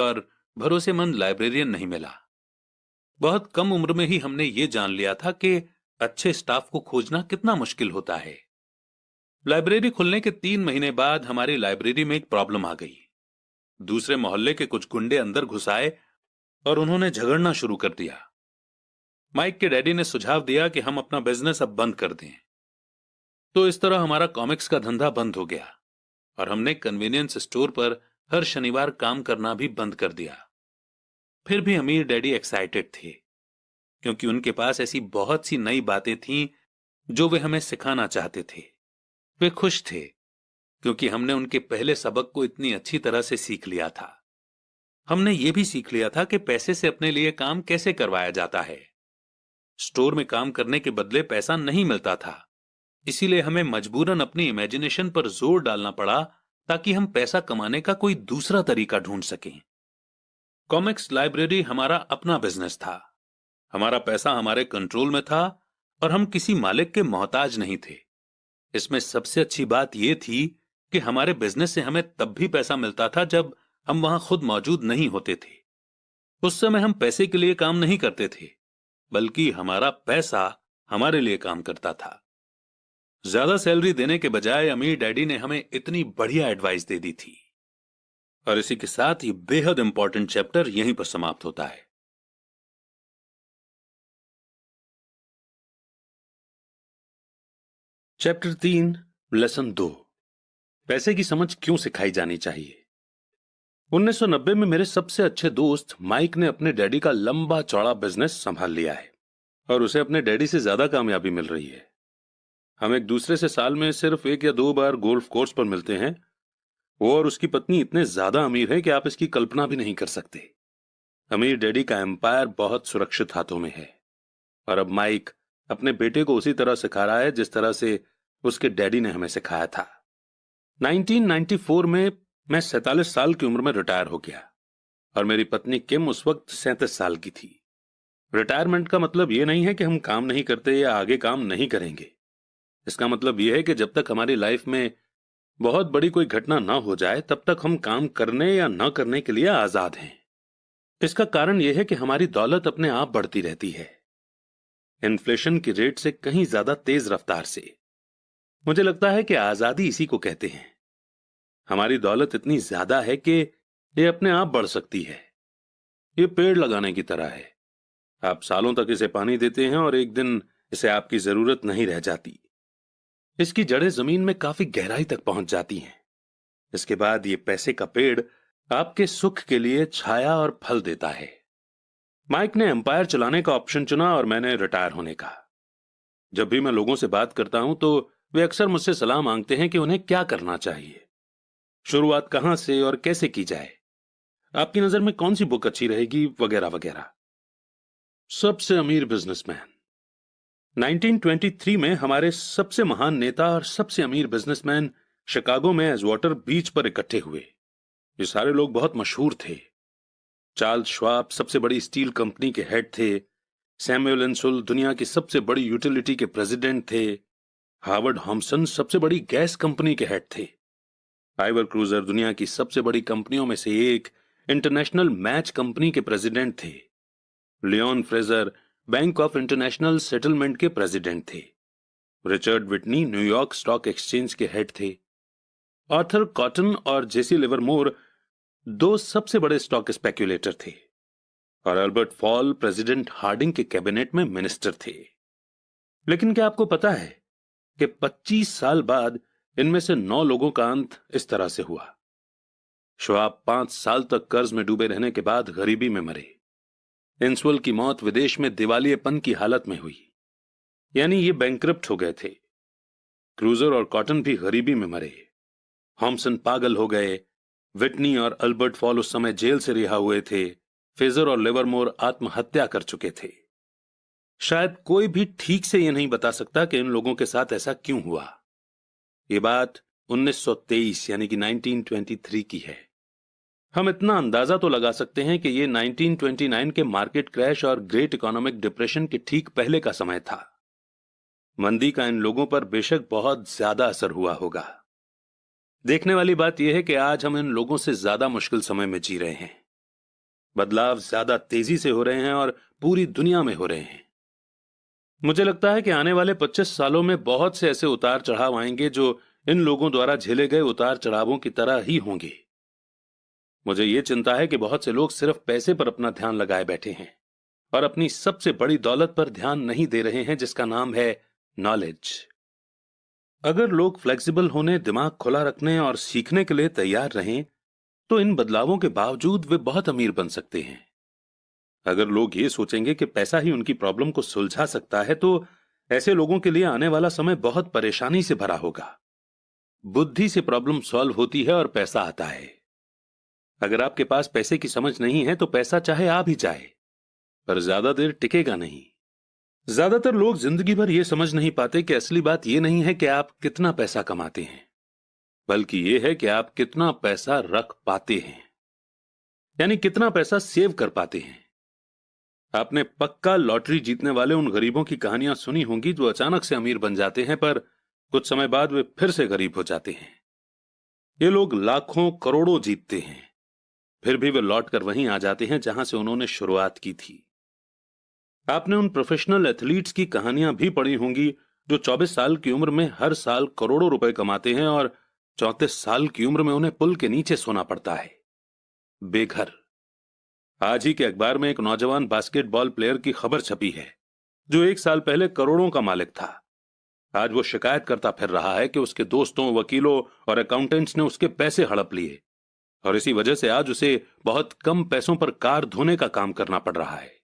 और भरोसेमंद लाइब्रेरियन नहीं मिला। बहुत कम उम्र में ही हमने ये जान लिया था कि अच्छे स्टाफ को खोजना कितना मुश्किल होता है। लाइब्रेरी खुलने के 3 महीने बाद हमारी लाइब्रेरी में एक प्रॉब्लम आ गई। दूसरे मोहल्ले के कुछ गुंडे अंदर घुस आए और उन्होंने झगड़ना शुरू कर दिया। माइक के डैडी ने सुझाव दिया कि हम अपना बिजनेस अब बंद कर दें। तो इस तरह हमारा कॉमिक्स का धंधा बंद हो गया और हमने कन्वीनियंस स्टोर पर हर शनिवार काम करना भी बंद कर दिया। फिर भी अमीर डैडी एक्साइटेड थे, क्योंकि उनके पास ऐसी बहुत सी नई बातें थीं जो वे हमें सिखाना चाहते थे। वे खुश थे क्योंकि हमने उनके पहले सबक को इतनी अच्छी तरह से सीख लिया था। हमने ये भी सीख लिया था कि पैसे से अपने लिए काम कैसे करवाया जाता है। स्टोर में काम करने के बदले पैसा नहीं मिलता था, इसीलिए हमें मजबूरन अपनी इमेजिनेशन पर जोर डालना पड़ा ताकि हम पैसा कमाने का कोई दूसरा तरीका ढूंढ सकें। कॉमिक्स लाइब्रेरी हमारा अपना बिजनेस था। हमारा पैसा हमारे कंट्रोल में था और हम किसी मालिक के मोहताज नहीं थे। इसमें सबसे अच्छी बात यह थी कि हमारे बिजनेस से हमें तब भी पैसा मिलता था जब हम वहां खुद मौजूद नहीं होते थे। उस समय हम पैसे के लिए काम नहीं करते थे, बल्कि हमारा पैसा हमारे लिए काम करता था। ज्यादा सैलरी देने के बजाय अमीर डैडी ने हमें इतनी बढ़िया एडवाइस दे दी थी। और इसी के साथ ही बेहद इंपॉर्टेंट चैप्टर यहीं पर समाप्त होता है। चैप्टर 3, लेसन 2, पैसे की समझ क्यों सिखाई जानी चाहिए। 1990 में मेरे सबसे अच्छे दोस्त माइक ने अपने डैडी का लंबा चौड़ा बिजनेस संभाल लिया है और उसे अपने डैडी से ज्यादा कामयाबी मिल रही है। हम एक दूसरे से साल में सिर्फ 1 या 2 बार गोल्फ कोर्स पर मिलते हैं। वो और उसकी पत्नी इतने ज्यादा अमीर हैं कि आप इसकी कल्पना भी नहीं कर सकते। अमीर डैडी का एम्पायर बहुत सुरक्षित हाथों में है और अब माइक अपने बेटे को उसी तरह सिखा रहा है जिस तरह से उसके डैडी ने हमें सिखाया था। 1994 में मैं 47 साल की उम्र में रिटायर हो गया और मेरी पत्नी किम उस वक्त 37 साल की थी। रिटायरमेंट का मतलब यह नहीं है कि हम काम नहीं करते या आगे काम नहीं करेंगे। इसका मतलब यह है कि जब तक हमारी लाइफ में बहुत बड़ी कोई घटना ना हो जाए तब तक हम काम करने या ना करने के लिए आजाद हैं। इसका कारण यह है कि हमारी दौलत अपने आप बढ़ती रहती है, इन्फ्लेशन की रेट से कहीं ज्यादा तेज रफ्तार से। मुझे लगता है कि आजादी इसी को कहते हैं। हमारी दौलत इतनी ज्यादा है कि यह अपने आप बढ़ सकती है। यह पेड़ लगाने की तरह है। आप सालों तक इसे पानी देते हैं और एक दिन इसे आपकी जरूरत नहीं रह जाती। इसकी जड़ें जमीन में काफी गहराई तक पहुंच जाती हैं। इसके बाद ये पैसे का पेड़ आपके सुख के लिए छाया और फल देता है। माइक ने एम्पायर चलाने का ऑप्शन चुना और मैंने रिटायर होने का। जब भी मैं लोगों से बात करता हूं तो वे अक्सर मुझसे सलाह मांगते हैं कि उन्हें क्या करना चाहिए, शुरुआत कहां से और कैसे की जाए, आपकी नजर में कौन सी बुक अच्छी रहेगी, वगैरह वगैरह। सबसे अमीर बिजनेसमैन। 1923 में हमारे सबसे महान नेता और सबसे अमीर बिजनेसमैन शिकागो में एजवाटर बीच पर इकट्ठे हुए। ये सारे लोग बहुत मशहूर थे। चार्ल्स श्वाब सबसे बड़ी स्टील कंपनी के हेड थे। सैमुअल इंसुल दुनिया की सबसे बड़ी यूटिलिटी के प्रेसिडेंट थे। हार्वर्ड हॉम्सन सबसे बड़ी गैस कंपनी के हेड थे। आइवर क्रूजर दुनिया की सबसे बड़ी कंपनियों में से एक इंटरनेशनल मैच कंपनी के प्रेसिडेंट थे। Leon Fraser bank of international settlement के प्रेसिडेंट थे। Richard Whitney New York stock exchange के हेड थे। आर्थर कॉटन और जेसी लिवरमोर 2 सबसे बड़े स्टॉक स्पेक्युलेटर थे और अल्बर्ट फॉल प्रेसिडेंट हार्डिंग के कैबिनेट में मिनिस्टर थे। लेकिन क्या आपको पता है कि 25 साल बाद इनमें से 9 लोगों का अंत इस तरह से हुआ। श्वाब 5 साल तक कर्ज में डूबे रहने के बाद गरीबी में मरे। इंसुल की मौत विदेश में दिवालियेपन की हालत में हुई, यानी ये बैंकरप्ट हो गए थे। क्रूजर और कॉटन भी गरीबी में मरे। हॉम्सन पागल हो गए। विटनी और अल्बर्ट फॉल उस समय जेल से रिहा हुए थे। फेजर और लिवरमोर आत्महत्या कर चुके थे। शायद कोई भी ठीक से यह नहीं बता सकता कि इन लोगों के साथ ऐसा क्यों हुआ। यह बात 1923 यानी कि 1923 की है। हम इतना अंदाजा तो लगा सकते हैं कि यह 1929 के मार्केट क्रैश और ग्रेट इकोनॉमिक डिप्रेशन के ठीक पहले का समय था। मंदी का इन लोगों पर बेशक बहुत ज्यादा असर हुआ होगा। देखने वाली बात यह है कि आज हम इन लोगों से ज्यादा मुश्किल समय में जी रहे हैं। बदलाव ज्यादा तेजी से हो रहे हैं और पूरी दुनिया में हो रहे हैं। मुझे लगता है कि आने वाले 25 सालों में बहुत से ऐसे उतार चढ़ाव आएंगे जो इन लोगों द्वारा झेले गए उतार चढ़ावों की तरह ही होंगे। मुझे ये चिंता है कि बहुत से लोग सिर्फ पैसे पर अपना ध्यान लगाए बैठे हैं और अपनी सबसे बड़ी दौलत पर ध्यान नहीं दे रहे हैं, जिसका नाम है नॉलेज। अगर लोग फ्लेक्सिबल होने, दिमाग खुला रखने और सीखने के लिए तैयार रहें, तो इन बदलावों के बावजूद वे बहुत अमीर बन सकते हैं। अगर लोग ये सोचेंगे कि पैसा ही उनकी प्रॉब्लम को सुलझा सकता है, तो ऐसे लोगों के लिए आने वाला समय बहुत परेशानी से भरा होगा। बुद्धि से प्रॉब्लम सॉल्व होती है और पैसा आता है। अगर आपके पास पैसे की समझ नहीं है, तो पैसा चाहे आ भी जाए, पर ज्यादा देर टिकेगा नहीं। ज्यादातर लोग जिंदगी भर यह समझ नहीं पाते कि असली बात यह नहीं है कि आप कितना पैसा कमाते हैं, बल्कि यह है कि आप कितना पैसा रख पाते हैं, यानी कितना पैसा सेव कर पाते हैं। आपने पक्का लॉटरी जीतने वाले उन गरीबों की कहानियां सुनी होंगी जो अचानक से अमीर बन जाते हैं, पर कुछ समय बाद वे फिर से गरीब हो जाते हैं। ये लोग लाखों करोड़ों जीतते हैं, फिर भी वे लौट कर वहीं आ जाते हैं जहां से उन्होंने शुरुआत की थी। आपने उन प्रोफेशनल एथलीट्स की कहानियां भी पढ़ी होंगी जो 24 साल की उम्र में हर साल करोड़ों रुपए कमाते हैं और 34 साल की उम्र में उन्हें पुल के नीचे सोना पड़ता है, बेघर। आज ही के अखबार में एक नौजवान बास्केटबॉल प्लेयर की खबर छपी है जो 1 साल पहले करोड़ों का मालिक था। आज वो शिकायत करता फिर रहा है कि उसके दोस्तों, वकीलों और अकाउंटेंट्स ने उसके पैसे हड़प लिए और इसी वजह से आज उसे बहुत कम पैसों पर कार धोने का काम करना पड़ रहा है।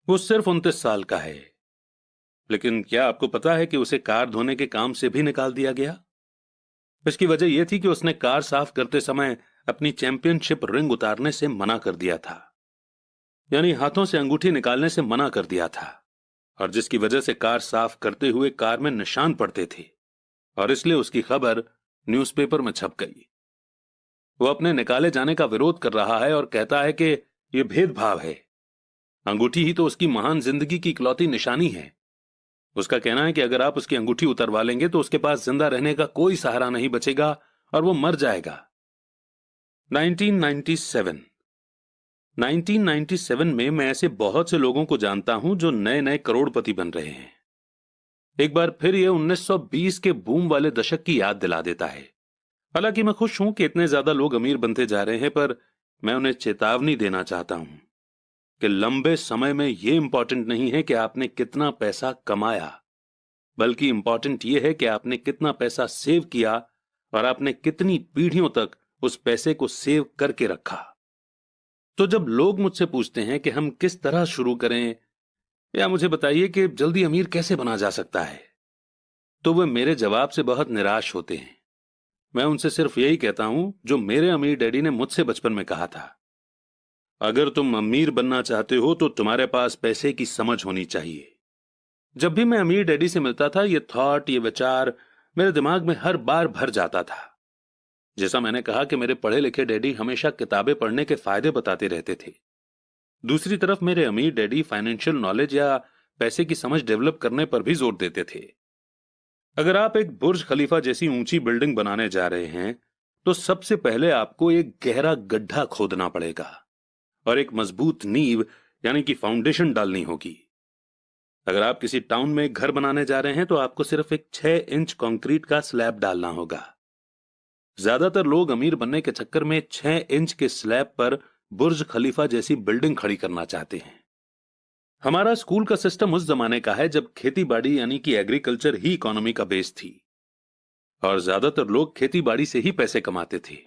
वो सिर्फ 29 साल का है, लेकिन क्या आपको पता है कि उसे कार धोने के काम से भी निकाल दिया गया? इसकी वजह यह थी कि उसने कार साफ करते समय अपनी चैंपियनशिप रिंग उतारने से मना कर दिया था, यानी हाथों से अंगूठी निकालने से मना कर दिया था, और जिसकी वजह से कार साफ करते हुए कार में निशान पड़ते थे और इसलिए उसकी खबर न्यूज़पेपर में छप गई। वो अपने निकाले जाने का विरोध कर रहा है और कहता है कि यह भेदभाव है। अंगूठी ही तो उसकी महान जिंदगी की इकलौती निशानी है। उसका कहना है कि अगर आप उसकी अंगूठी उतरवा लेंगे तो उसके पास जिंदा रहने का कोई सहारा नहीं बचेगा और वो मर जाएगा। 1997 में मैं ऐसे बहुत से लोगों को जानता हूं जो नए नए करोड़पति बन रहे हैं। एक बार फिर यह 1920 के बूम वाले दशक की याद दिला देता है। हालांकि मैं खुश हूं कि इतने ज्यादा लोग अमीर बनते जा रहे हैं, पर मैं उन्हें चेतावनी देना चाहता हूं कि लंबे समय में यह इंपॉर्टेंट नहीं है कि आपने कितना पैसा कमाया, बल्कि इंपॉर्टेंट यह है कि आपने कितना पैसा सेव किया और आपने कितनी पीढ़ियों तक उस पैसे को सेव करके रखा। तो जब लोग मुझसे पूछते हैं कि हम किस तरह शुरू करें या मुझे बताइए कि जल्दी अमीर कैसे बना जा सकता है, तो वे मेरे जवाब से बहुत निराश होते हैं। मैं उनसे सिर्फ यही कहता हूं जो मेरे अमीर डैडी ने मुझसे बचपन में कहा था, अगर तुम अमीर बनना चाहते हो तो तुम्हारे पास पैसे की समझ होनी चाहिए। जब भी मैं अमीर डैडी से मिलता था, ये थॉट, ये विचार मेरे दिमाग में हर बार भर जाता था। जैसा मैंने कहा कि मेरे पढ़े लिखे डैडी हमेशा किताबें पढ़ने के फायदे बताते रहते थे, दूसरी तरफ मेरे अमीर डैडी फाइनेंशियल नॉलेज या पैसे की समझ डेवलप करने पर भी जोर देते थे। अगर आप एक बुर्ज खलीफा जैसी ऊंची बिल्डिंग बनाने जा रहे हैं, तो सबसे पहले आपको एक गहरा गड्ढा खोदना पड़ेगा और एक मजबूत नींव यानी कि फाउंडेशन डालनी होगी। अगर आप किसी टाउन में एक घर बनाने जा रहे हैं, तो आपको सिर्फ एक 6 इंच कंक्रीट का स्लैब डालना होगा। ज्यादातर लोग अमीर बनने के चक्कर में 6 इंच के स्लैब पर बुर्ज खलीफा जैसी बिल्डिंग खड़ी करना चाहते हैं। हमारा स्कूल का सिस्टम उस जमाने का है जब खेती बाड़ी यानी कि एग्रीकल्चर ही इकोनॉमी का बेस थी और ज्यादातर लोग खेती बाड़ी से ही पैसे कमाते थे।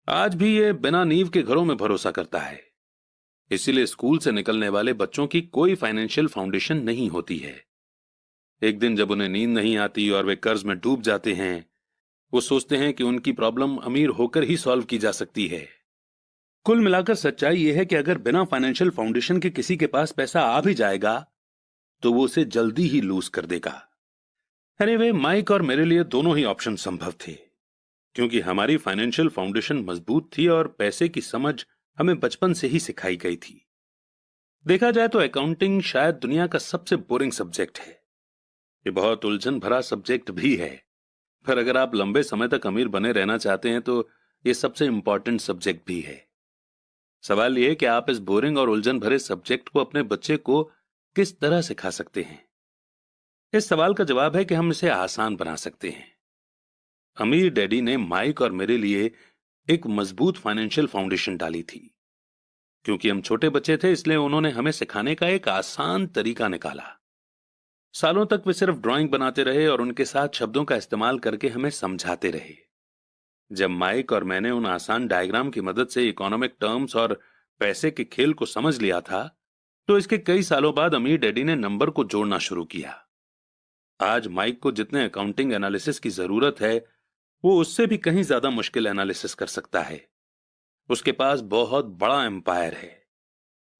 आज भी ये बिना नींव के घरों में भरोसा करता है, इसीलिए स्कूल से निकलने वाले बच्चों की कोई फाइनेंशियल फाउंडेशन नहीं होती है। एक दिन जब उन्हें नींद नहीं आती और वे कर्ज में डूब जाते हैं, वो सोचते हैं कि उनकी प्रॉब्लम अमीर होकर ही सॉल्व की जा सकती है। कुल मिलाकर सच्चाई यह है कि अगर बिना फाइनेंशियल फाउंडेशन के किसी के पास पैसा आ भी जाएगा तो वो उसे जल्दी ही लूज कर देगा। एनीवे, माइक और मेरे लिए दोनों ही ऑप्शन संभव थे, क्योंकि हमारी फाइनेंशियल फाउंडेशन मजबूत थी और पैसे की समझ हमें बचपन से ही सिखाई गई थी। देखा जाए तो अकाउंटिंग शायद दुनिया का सबसे बोरिंग सब्जेक्ट है। ये बहुत उलझन भरा सब्जेक्ट भी है, पर अगर आप लंबे समय तक अमीर बने रहना चाहते हैं तो ये सबसे इंपॉर्टेंट सब्जेक्ट भी है। सवाल यह है कि आप इस बोरिंग और उलझन भरे सब्जेक्ट को अपने बच्चे को किस तरह सिखा सकते हैं। इस सवाल का जवाब है कि हम इसे आसान बना सकते हैं। अमीर डैडी ने माइक और मेरे लिए एक मजबूत फाइनेंशियल फाउंडेशन डाली थी। क्योंकि हम छोटे बच्चे थे, इसलिए उन्होंने हमें सिखाने का एक आसान तरीका निकाला। सालों तक वे सिर्फ ड्राइंग बनाते रहे और उनके साथ शब्दों का इस्तेमाल करके हमें समझाते रहे। जब माइक और मैंने उन आसान डायग्राम की मदद से इकोनॉमिक टर्म्स और पैसे के खेल को समझ लिया था, तो इसके कई सालों बाद अमीर डैडी ने नंबर को जोड़ना शुरू किया। आज माइक को जितने अकाउंटिंग एनालिसिस की जरूरत है, वो उससे भी कहीं ज्यादा मुश्किल एनालिसिस कर सकता है। उसके पास बहुत बड़ा एम्पायर है।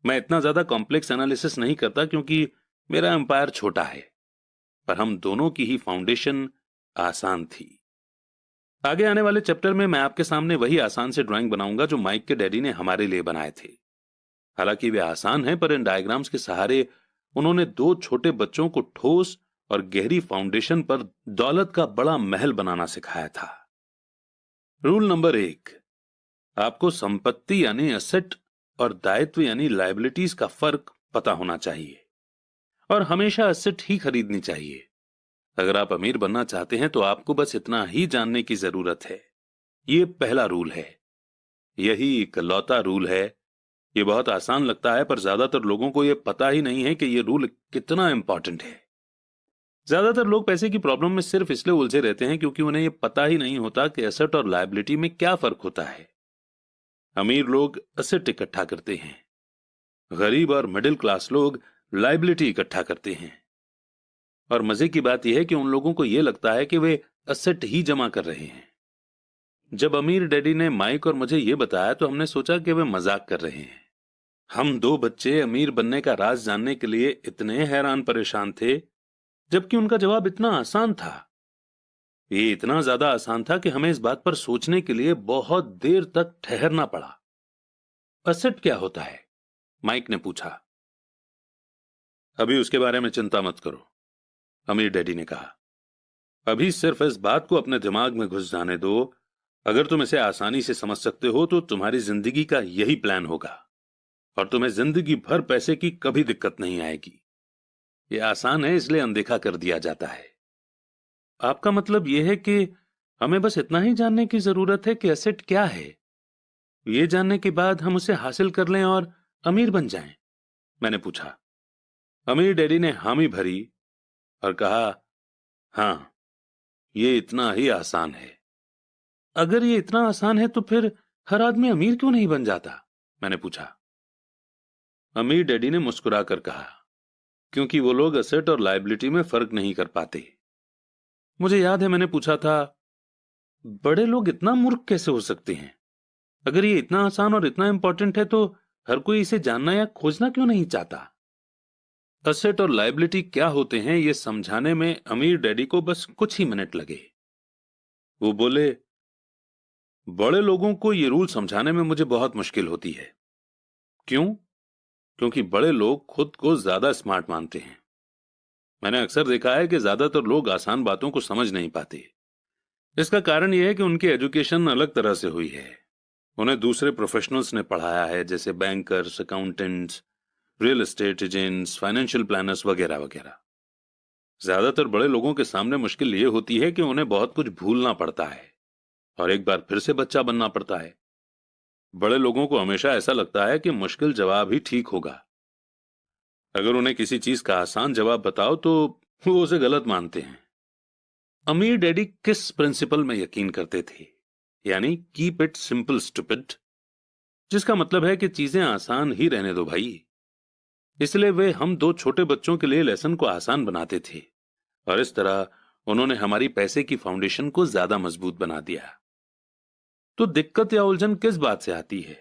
मैं इतना ज्यादा कॉम्प्लेक्स एनालिसिस नहीं करता क्योंकि मेरा एम्पायर छोटा है, पर हम दोनों की ही फाउंडेशन आसान थी। आगे आने वाले चैप्टर में मैं आपके सामने वही आसान से ड्राइंग बनाऊंगा जो माइक के डैडी ने हमारे लिए बनाए थे। हालांकि वे आसान हैं, पर इन डायग्राम्स के सहारे उन्होंने दो छोटे बच्चों को ठोस और गहरी फाउंडेशन पर दौलत का बड़ा महल बनाना सिखाया था। रूल नंबर 1, आपको संपत्ति यानी एसेट और दायित्व यानी लायबिलिटीज का फर्क पता होना चाहिए, और हमेशा एसेट ही खरीदनी चाहिए। अगर आप अमीर बनना चाहते हैं तो आपको बस इतना ही जानने की जरूरत है। ये पहला रूल है, यही इकलौता रूल है। ये बहुत आसान लगता है, पर ज्यादातर लोगों को यह पता ही नहीं है कि यह रूल कितना इंपॉर्टेंट है। ज्यादातर लोग पैसे की प्रॉब्लम में सिर्फ इसलिए उलझे रहते हैं क्योंकि उन्हें यह पता ही नहीं होता कि एसेट और लायबिलिटी में क्या फर्क होता है। अमीर लोग एसेट इकट्ठा करते हैं, गरीब और मिडिल क्लास लोग लायबिलिटी इकट्ठा करते हैं। और मजे की बात यह है कि उन लोगों को यह लगता है कि वे एसेट ही जमा कर रहे हैं। जब अमीर डैडी ने माइक और मुझे यह बताया तो हमने सोचा कि वे मजाक कर रहे हैं। हम दो बच्चे अमीर बनने का राज जानने के लिए इतने हैरान परेशान थे, जबकि उनका जवाब इतना आसान था। ये इतना ज्यादा आसान था कि हमें इस बात पर सोचने के लिए बहुत देर तक ठहरना पड़ा। एसेट क्या होता है? माइक ने पूछा। अभी उसके बारे में चिंता मत करो, अमीर डैडी ने कहा। अभी सिर्फ इस बात को अपने दिमाग में घुस जाने दो। अगर तुम इसे आसानी से समझ सकते हो तो तुम्हारी जिंदगी का यही प्लान होगा और तुम्हें जिंदगी भर पैसे की कभी दिक्कत नहीं आएगी। यह आसान है, इसलिए अनदेखा कर दिया जाता है। आपका मतलब यह है कि हमें बस इतना ही जानने की जरूरत है कि एसेट क्या है। यह जानने के बाद हम उसे हासिल कर लें और अमीर बन जाएं? मैंने पूछा। अमीर डैडी ने हामी भरी और कहा, हां, ये इतना ही आसान है। अगर ये इतना आसान है तो फिर हर आदमी अमीर क्यों नहीं बन जाता? मैंने पूछा। अमीर डैडी ने मुस्कुराकर कहा, क्योंकि वो लोग एसेट और लायबिलिटी में फर्क नहीं कर पाते। मुझे याद है मैंने पूछा था, बड़े लोग इतना मूर्ख कैसे हो सकते हैं? अगर ये इतना आसान और इतना इंपॉर्टेंट है तो हर कोई इसे जानना या खोजना क्यों नहीं चाहता? एसेट और लायबिलिटी क्या होते हैं ये समझाने में अमीर डैडी को बस कुछ ही मिनट लगे। वो बोले, बड़े लोगों को ये रूल समझाने में मुझे बहुत मुश्किल होती है। क्यों? क्योंकि बड़े लोग खुद को ज्यादा स्मार्ट मानते हैं। मैंने अक्सर देखा है कि ज्यादातर लोग आसान बातों को समझ नहीं पाते। इसका कारण यह है कि उनकी एजुकेशन अलग तरह से हुई है। उन्हें दूसरे प्रोफेशनल्स ने पढ़ाया है, जैसे bankers, accountants, real estate agents, financial planners वगैरह वगैरह। ज्यादातर बड़े लोगों के सामने मुश्किल यह होती है कि उन्हें बहुत कुछ भूलना पड़ता है और एक बार फिर से बच्चा बनना पड़ता है। बड़े लोगों को हमेशा ऐसा लगता है कि मुश्किल जवाब ही ठीक होगा। अगर उन्हें किसी चीज का आसान जवाब बताओ तो वो उसे गलत मानते हैं। अमीर डैडी किस प्रिंसिपल में यकीन करते थे? यानी कीप इट सिंपल स्टूपिड, जिसका मतलब है कि चीजें आसान ही रहने दो भाई। इसलिए वे हम दो छोटे बच्चों के लिए लेसन को आसान बनाते थे और इस तरह उन्होंने हमारी पैसे की फाउंडेशन को ज्यादा मजबूत बना दिया। तो दिक्कत या उलझन किस बात से आती है,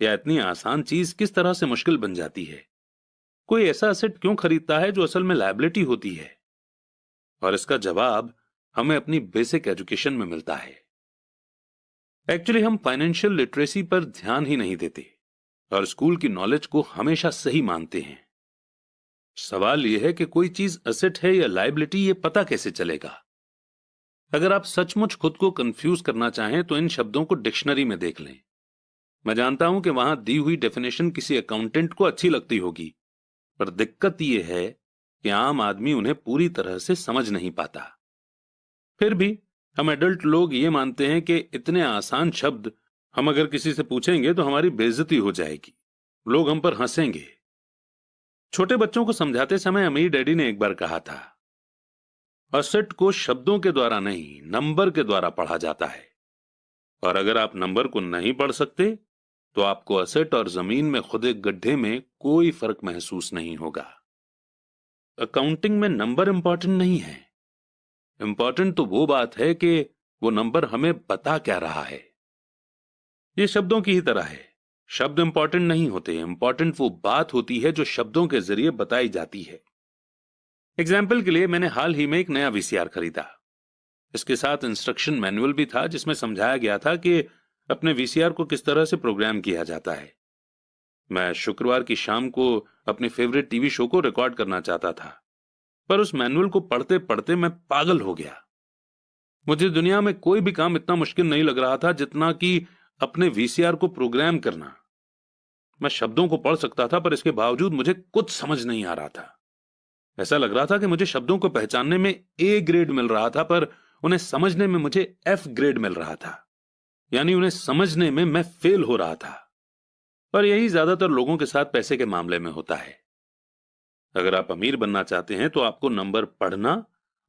या इतनी आसान चीज किस तरह से मुश्किल बन जाती है? कोई ऐसा एसेट क्यों खरीदता है जो असल में लायबिलिटी होती है? और इसका जवाब हमें अपनी बेसिक एजुकेशन में मिलता है। एक्चुअली हम फाइनेंशियल लिटरेसी पर ध्यान ही नहीं देते और स्कूल की नॉलेज को हमेशा सही मानते हैं। सवाल यह है कि कोई चीज एसेट है या लायबिलिटी, ये पता कैसे चलेगा? अगर आप सचमुच खुद को कंफ्यूज करना चाहें तो इन शब्दों को डिक्शनरी में देख लें। मैं जानता हूं कि वहां दी हुई डेफिनेशन किसी अकाउंटेंट को अच्छी लगती होगी, पर दिक्कत यह है कि आम आदमी उन्हें पूरी तरह से समझ नहीं पाता। फिर भी हम एडल्ट लोग ये मानते हैं कि इतने आसान शब्द हम अगर किसी से पूछेंगे तो हमारी बेइज्जती हो जाएगी, लोग हम पर हंसेंगे। छोटे बच्चों को समझाते समय अमीर डैडी ने एक बार कहा था, असेट को शब्दों के द्वारा नहीं, नंबर के द्वारा पढ़ा जाता है। और अगर आप नंबर को नहीं पढ़ सकते तो आपको असेट और जमीन में खुदे गड्ढे में कोई फर्क महसूस नहीं होगा। अकाउंटिंग में नंबर इंपॉर्टेंट नहीं है, इंपॉर्टेंट तो वो बात है कि वो नंबर हमें बता क्या रहा है। ये शब्दों की ही तरह है, शब्द इंपॉर्टेंट नहीं होते, इंपॉर्टेंट वो बात होती है जो शब्दों के जरिए बताई जाती है। एग्जाम्पल के लिए मैंने हाल ही में एक नया वीसीआर खरीदा। इसके साथ इंस्ट्रक्शन मैनुअल भी था जिसमें समझाया गया था कि अपने वीसीआर को किस तरह से प्रोग्राम किया जाता है। मैं शुक्रवार की शाम को अपने फेवरेट टीवी शो को रिकॉर्ड करना चाहता था, पर उस मैनुअल को पढ़ते पढ़ते मैं पागल हो गया। मुझे दुनिया में कोई भी काम इतना मुश्किल नहीं लग रहा था जितना कि अपने वीसीआर को प्रोग्राम करना। मैं शब्दों को पढ़ सकता था, पर इसके बावजूद मुझे कुछ समझ नहीं आ रहा था। ऐसा लग रहा था कि मुझे शब्दों को पहचानने में ए ग्रेड मिल रहा था, पर उन्हें समझने में मुझे एफ ग्रेड मिल रहा था, यानी उन्हें समझने में मैं फेल हो रहा था। और यही ज्यादातर लोगों के साथ पैसे के मामले में होता है। अगर आप अमीर बनना चाहते हैं तो आपको नंबर पढ़ना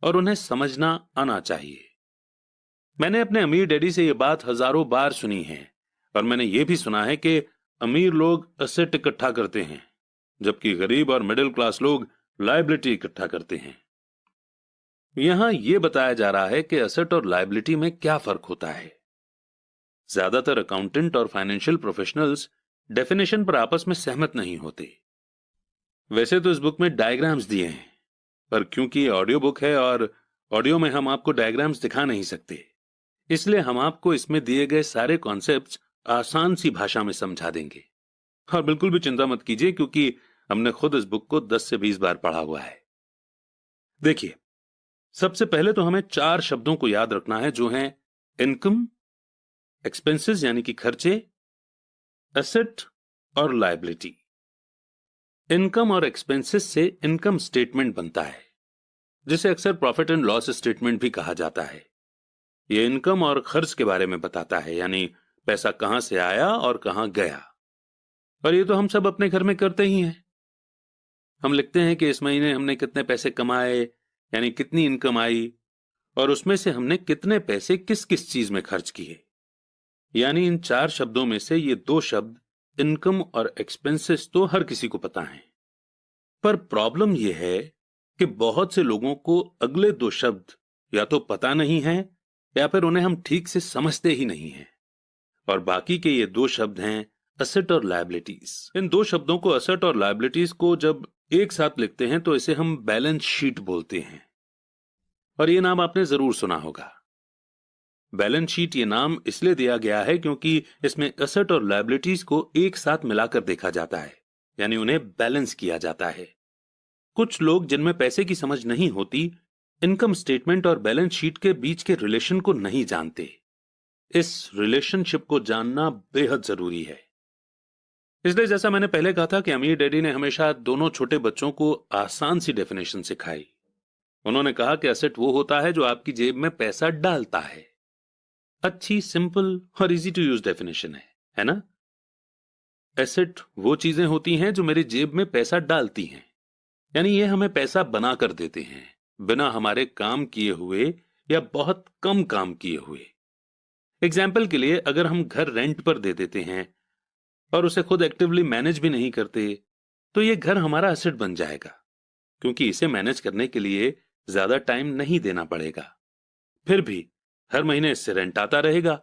और उन्हें समझना आना चाहिए। मैंने अपने अमीर डैडी से यह बात हजारों बार सुनी है, और मैंने यह भी सुना है कि अमीर लोग असेट इकट्ठा करते हैं जबकि गरीब और मिडिल क्लास लोग लायबिलिटी इकट्ठा करते हैं। यहां यह बताया जा रहा है कि असेट और लायबिलिटी में क्या फर्क होता है। ज्यादातर अकाउंटेंट और फाइनेंशियल प्रोफेशनल्स डेफिनेशन पर आपस में सहमत नहीं होते। वैसे तो इस बुक में डायग्राम्स दिए हैं, पर क्योंकि ये ऑडियो बुक है और ऑडियो में हम आपको डायग्राम्स दिखा नहीं सकते, इसलिए हम आपको इसमें दिए गए सारे कॉन्सेप्ट्स आसान सी भाषा में समझा देंगे। और बिल्कुल भी चिंता मत कीजिए, क्योंकि हमने खुद इस बुक को 10 से 20 बार पढ़ा हुआ है। देखिए, सबसे पहले तो हमें 4 शब्दों को याद रखना है, जो हैं इनकम, एक्सपेंसेस यानी कि खर्चे, एसेट और लायबिलिटी। इनकम और एक्सपेंसेस से इनकम स्टेटमेंट बनता है, जिसे अक्सर प्रॉफिट एंड लॉस स्टेटमेंट भी कहा जाता है। यह इनकम और खर्च के बारे में बताता है, यानी पैसा कहां से आया और कहां गया। और ये तो हम सब अपने घर में करते ही हैं। हम लिखते हैं कि इस महीने हमने कितने पैसे कमाए, यानी कितनी इनकम आई, और उसमें से हमने कितने पैसे किस किस चीज में खर्च किए। यानी इन 4 शब्दों में से ये 2 शब्द इनकम और एक्सपेंसेस तो हर किसी को पता है, पर प्रॉब्लम यह है कि बहुत से लोगों को अगले 2 शब्द या तो पता नहीं है या फिर उन्हें हम ठीक से समझते ही नहीं हैं। और बाकी के ये 2 शब्द हैं असेट और लायबिलिटीज। इन 2 शब्दों को, असेट और लायबिलिटीज को, जब एक साथ लिखते हैं तो इसे हम बैलेंस शीट बोलते हैं। और ये नाम आपने जरूर सुना होगा। बैलेंस शीट ये नाम इसलिए दिया गया है क्योंकि इसमें एसेट और लायबिलिटीज को एक साथ मिलाकर देखा जाता है, यानी उन्हें बैलेंस किया जाता है। कुछ लोग जिनमें पैसे की समझ नहीं होती, इनकम स्टेटमेंट और बैलेंस शीट के बीच के रिलेशन को नहीं जानते। इस रिलेशनशिप को जानना बेहद जरूरी है। इसलिए जैसा मैंने पहले कहा था कि अमीर डैडी ने हमेशा दोनों छोटे बच्चों को आसान सी डेफिनेशन सिखाई। उन्होंने कहा कि एसेट वो होता है जो आपकी जेब में पैसा डालता है। अच्छी, सिंपल और इजी टू यूज डेफिनेशन है ना? एसेट वो चीजें होती हैं जो मेरी जेब में पैसा डालती हैं, यानी ये हमें पैसा बना कर देते हैं बिना हमारे काम किए हुए या बहुत कम काम किए हुए। एग्जाम्पल के लिए, अगर हम घर रेंट पर दे देते हैं और उसे खुद एक्टिवली मैनेज भी नहीं करते, तो ये घर हमारा एसेट बन जाएगा, क्योंकि इसे मैनेज करने के लिए ज्यादा टाइम नहीं देना पड़ेगा। फिर भी हर महीने इससे रेंट आता रहेगा।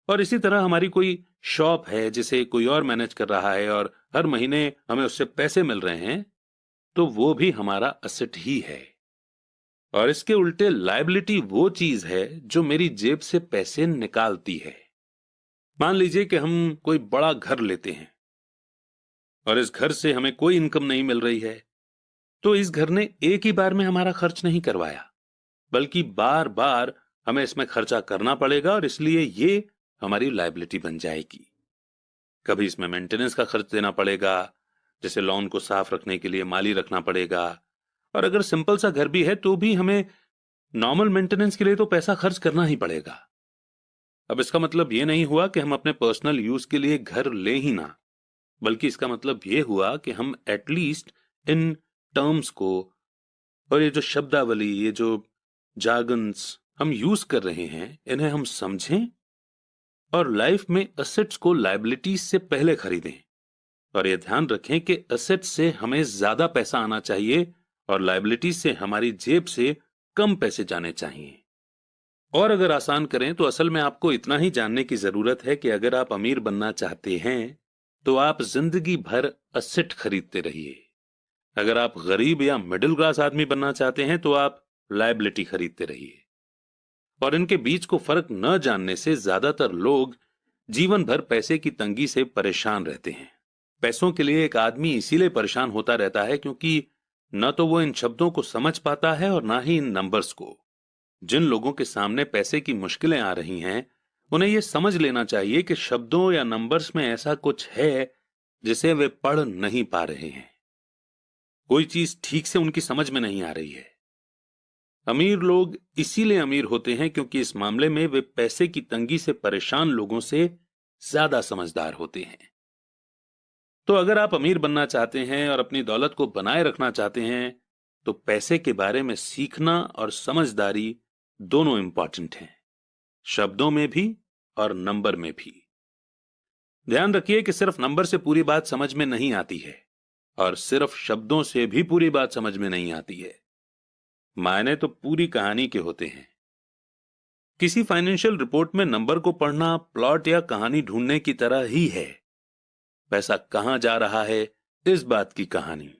और इसी तरह हमारी कोई शॉप है जिसे कोई और मैनेज कर रहा है और हर महीने हमें उससे पैसे मिल रहे हैं, तो वो भी हमारा एसेट ही है। और इसके उल्टे लायबिलिटी वो चीज है जो मेरी जेब से पैसे निकालती है। मान लीजिए कि हम कोई बड़ा घर लेते हैं और इस घर से हमें कोई इनकम नहीं मिल रही है, तो इस घर ने एक ही बार में हमारा खर्च नहीं करवाया, बल्कि बार बार हमें इसमें खर्चा करना पड़ेगा, और इसलिए ये हमारी लायबिलिटी बन जाएगी। कभी इसमें मेंटेनेंस का खर्च देना पड़ेगा, जैसे लॉन को साफ रखने के लिए माली रखना पड़ेगा, और अगर सिंपल सा घर भी है तो भी हमें नॉर्मल मेंटेनेंस के लिए तो पैसा खर्च करना ही पड़ेगा। अब इसका मतलब ये नहीं हुआ कि हम अपने पर्सनल यूज के लिए घर ले ही ना, बल्कि इसका मतलब ये हुआ कि हम एटलीस्ट इन टर्म्स को और ये जो शब्दावली, ये जो जार्गन्स हम यूज कर रहे हैं, इन्हें हम समझें और लाइफ में असेट्स को लायबिलिटीज से पहले खरीदें। और ये ध्यान रखें कि असेट से हमें ज्यादा पैसा आना चाहिए और लायबिलिटीज से हमारी जेब से कम पैसे जाने चाहिए। और अगर आसान करें तो असल में आपको इतना ही जानने की जरूरत है कि अगर आप अमीर बनना चाहते हैं तो आप जिंदगी भर असेट खरीदते रहिए। अगर आप गरीब या मिडिल क्लास आदमी बनना चाहते हैं तो आप लायबिलिटी खरीदते रहिए। और इनके बीच को फर्क न जानने से ज्यादातर लोग जीवन भर पैसे की तंगी से परेशान रहते हैं। पैसों के लिए एक आदमी इसीलिए परेशान होता रहता है क्योंकि न तो वो इन शब्दों को समझ पाता है और ना ही इन नंबर्स को। जिन लोगों के सामने पैसे की मुश्किलें आ रही हैं, उन्हें यह समझ लेना चाहिए कि शब्दों या नंबर्स में ऐसा कुछ है जिसे वे पढ़ नहीं पा रहे हैं। कोई चीज ठीक से उनकी समझ में नहीं आ रही है। अमीर लोग इसीलिए अमीर होते हैं क्योंकि इस मामले में वे पैसे की तंगी से परेशान लोगों से ज्यादा समझदार होते हैं। तो अगर आप अमीर बनना चाहते हैं और अपनी दौलत को बनाए रखना चाहते हैं तो पैसे के बारे में सीखना और समझदारी दोनों इंपॉर्टेंट हैं, शब्दों में भी और नंबर में भी। ध्यान रखिए कि सिर्फ नंबर से पूरी बात समझ में नहीं आती है और सिर्फ शब्दों से भी पूरी बात समझ में नहीं आती है। मायने तो पूरी कहानी के होते हैं। किसी फाइनेंशियल रिपोर्ट में नंबर को पढ़ना प्लॉट या कहानी ढूंढने की तरह ही है। पैसा कहां जा रहा है, इस बात की कहानी।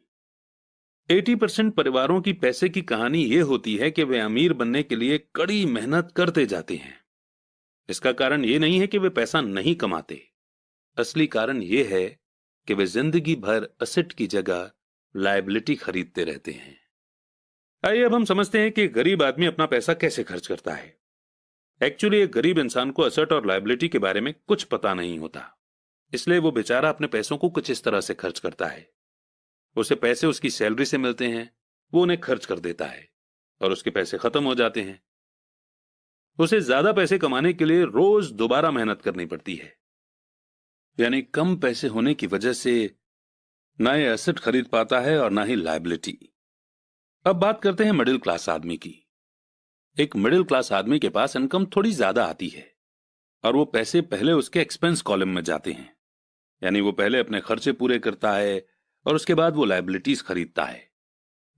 80% परिवारों की पैसे की कहानी यह होती है कि वे अमीर बनने के लिए कड़ी मेहनत करते जाते हैं। इसका कारण यह नहीं है कि वे पैसा नहीं कमाते, असली कारण यह है कि वे जिंदगी भर असेट की जगह लायबिलिटी खरीदते रहते हैं। आइए अब हम समझते हैं कि एक गरीब आदमी अपना पैसा कैसे खर्च करता है। एक्चुअली एक गरीब इंसान को असेट और लायबिलिटी के बारे में कुछ पता नहीं होता, इसलिए वो बेचारा अपने पैसों को कुछ इस तरह से खर्च करता है। उसे पैसे उसकी सैलरी से मिलते हैं, वो उन्हें खर्च कर देता है और उसके पैसे खत्म हो जाते हैं। उसे ज्यादा पैसे कमाने के लिए रोज दोबारा मेहनत करनी पड़ती है, यानी कम पैसे होने की वजह से ना ये एसेट खरीद पाता है और ना ही लायबिलिटी। अब बात करते हैं मिडिल क्लास आदमी की। एक मिडिल क्लास आदमी के पास इनकम थोड़ी ज्यादा आती है और वो पैसे पहले उसके एक्सपेंस कॉलम में जाते हैं, यानी वो पहले अपने खर्चे पूरे करता है और उसके बाद वो लायबिलिटीज खरीदता है,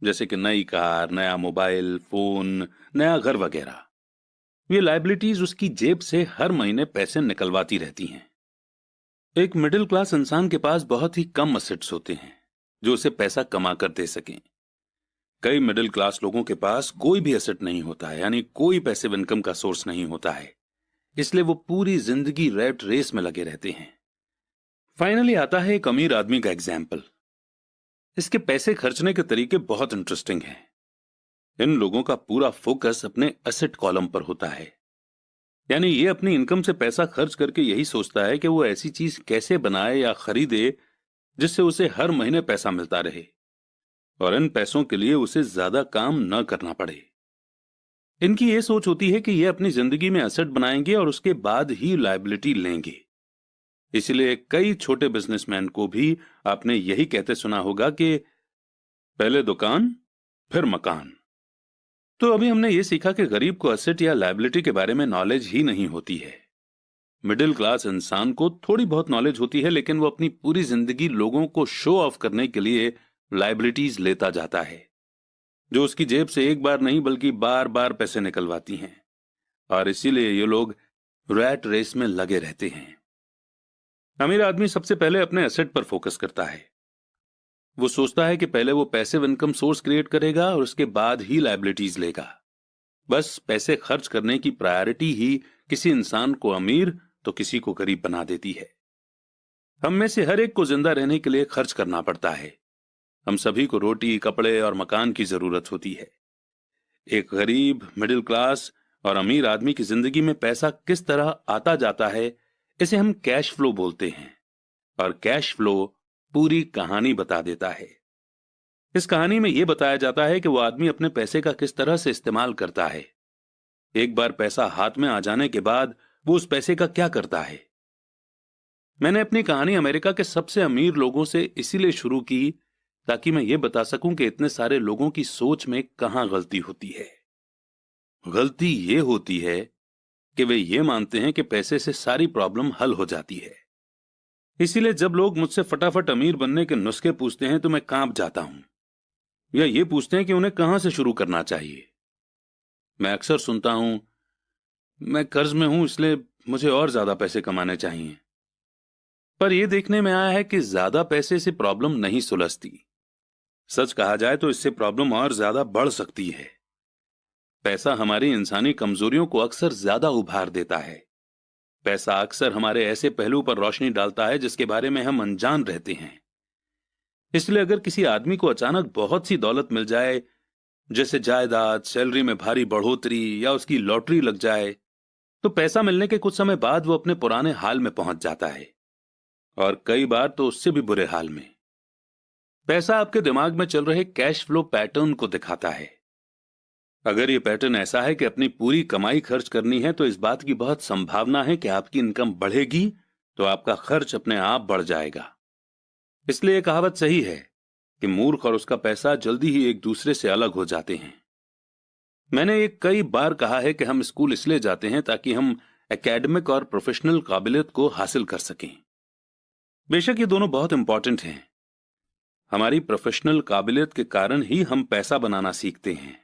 जैसे कि नई कार, नया मोबाइल फोन, नया घर वगैरह। ये लायबिलिटीज उसकी जेब से हर महीने पैसे निकलवाती रहती हैं। एक मिडिल क्लास इंसान के पास बहुत ही कम असेट्स होते हैं जो उसे पैसा कमा कर दे सकें। कई मिडिल क्लास लोगों के पास कोई भी एसेट नहीं होता है, यानी कोई पैसिव इनकम का सोर्स नहीं होता है, इसलिए वो पूरी जिंदगी रैट रेस में लगे रहते हैं। फाइनली आता है एक अमीर आदमी का एग्जाम्पल। इसके पैसे खर्चने के तरीके बहुत इंटरेस्टिंग हैं। इन लोगों का पूरा फोकस अपने एसेट कॉलम पर होता है, यानी ये अपनी इनकम से पैसा खर्च करके यही सोचता है कि वो ऐसी चीज कैसे बनाए या खरीदे जिससे उसे हर महीने पैसा मिलता रहे और इन पैसों के लिए उसे ज्यादा काम न करना पड़े। इनकी ये सोच होती है कि ये अपनी जिंदगी में एसेट बनाएंगे और उसके बाद ही लायबिलिटी लेंगे। इसलिए कई छोटे बिजनेसमैन को भी आपने यही कहते सुना होगा कि पहले दुकान फिर मकान। तो अभी हमने ये सीखा कि गरीब को एसेट या लायबिलिटी के बारे में नॉलेज ही नहीं होती है। मिडिल क्लास इंसान को थोड़ी बहुत नॉलेज होती है, लेकिन वो अपनी पूरी जिंदगी लोगों को शो ऑफ करने के लिए लायबिलिटीज लेता जाता है, जो उसकी जेब से एक बार नहीं बल्कि बार बार पैसे निकलवाती हैं, और इसीलिए ये लोग रैट रेस में लगे रहते हैं। अमीर आदमी सबसे पहले अपने एसेट पर फोकस करता है। वो सोचता है कि पहले वो पैसिव इनकम सोर्स क्रिएट करेगा और उसके बाद ही लायबिलिटीज लेगा। बस पैसे खर्च करने की प्रायोरिटी ही किसी इंसान को अमीर तो किसी को गरीब बना देती है। हम में से हर एक को जिंदा रहने के लिए खर्च करना पड़ता है। हम सभी को रोटी, कपड़े और मकान की जरूरत होती है। एक गरीब, मिडिल क्लास और अमीर आदमी की जिंदगी में पैसा किस तरह आता जाता है, इसे हम कैश फ्लो बोलते हैं। और कैश फ्लो पूरी कहानी बता देता है। इस कहानी में यह बताया जाता है कि वो आदमी अपने पैसे का किस तरह से इस्तेमाल करता है। एक बार पैसा हाथ में आ जाने के बाद वो उस पैसे का क्या करता है। मैंने अपनी कहानी अमेरिका के सबसे अमीर लोगों से इसीलिए शुरू की ताकि मैं ये बता सकूं कि इतने सारे लोगों की सोच में कहां गलती होती है। गलती ये होती है कि वे ये मानते हैं कि पैसे से सारी प्रॉब्लम हल हो जाती है। इसीलिए जब लोग मुझसे फटाफट अमीर बनने के नुस्खे पूछते हैं तो मैं कांप जाता हूं, या ये पूछते हैं कि उन्हें कहां से शुरू करना चाहिए। मैं अक्सर सुनता हूं, मैं कर्ज में हूं इसलिए मुझे और ज्यादा पैसे कमाने चाहिए। पर यह देखने में आया है कि ज्यादा पैसे से प्रॉब्लम नहीं सुलझती। सच कहा जाए तो इससे प्रॉब्लम और ज्यादा बढ़ सकती है। पैसा हमारी इंसानी कमजोरियों को अक्सर ज्यादा उभार देता है। पैसा अक्सर हमारे ऐसे पहलू पर रोशनी डालता है जिसके बारे में हम अनजान रहते हैं। इसलिए अगर किसी आदमी को अचानक बहुत सी दौलत मिल जाए, जैसे जायदाद, सैलरी में भारी बढ़ोतरी या उसकी लॉटरी लग जाए, तो पैसा मिलने के कुछ समय बाद वो अपने पुराने हाल में पहुंच जाता है, और कई बार तो उससे भी बुरे हाल में। पैसा आपके दिमाग में चल रहे कैश फ्लो पैटर्न को दिखाता है। अगर ये पैटर्न ऐसा है कि अपनी पूरी कमाई खर्च करनी है, तो इस बात की बहुत संभावना है कि आपकी इनकम बढ़ेगी तो आपका खर्च अपने आप बढ़ जाएगा। इसलिए यह कहावत सही है कि मूर्ख और उसका पैसा जल्दी ही एक दूसरे से अलग हो जाते हैं। मैंने ये कई बार कहा है कि हम स्कूल इसलिए जाते हैं ताकि हम एकेडमिक और प्रोफेशनल काबिलियत को हासिल कर सकें। बेशक ये दोनों बहुत इंपॉर्टेंट हैं। हमारी प्रोफेशनल काबिलियत के कारण ही हम पैसा बनाना सीखते हैं।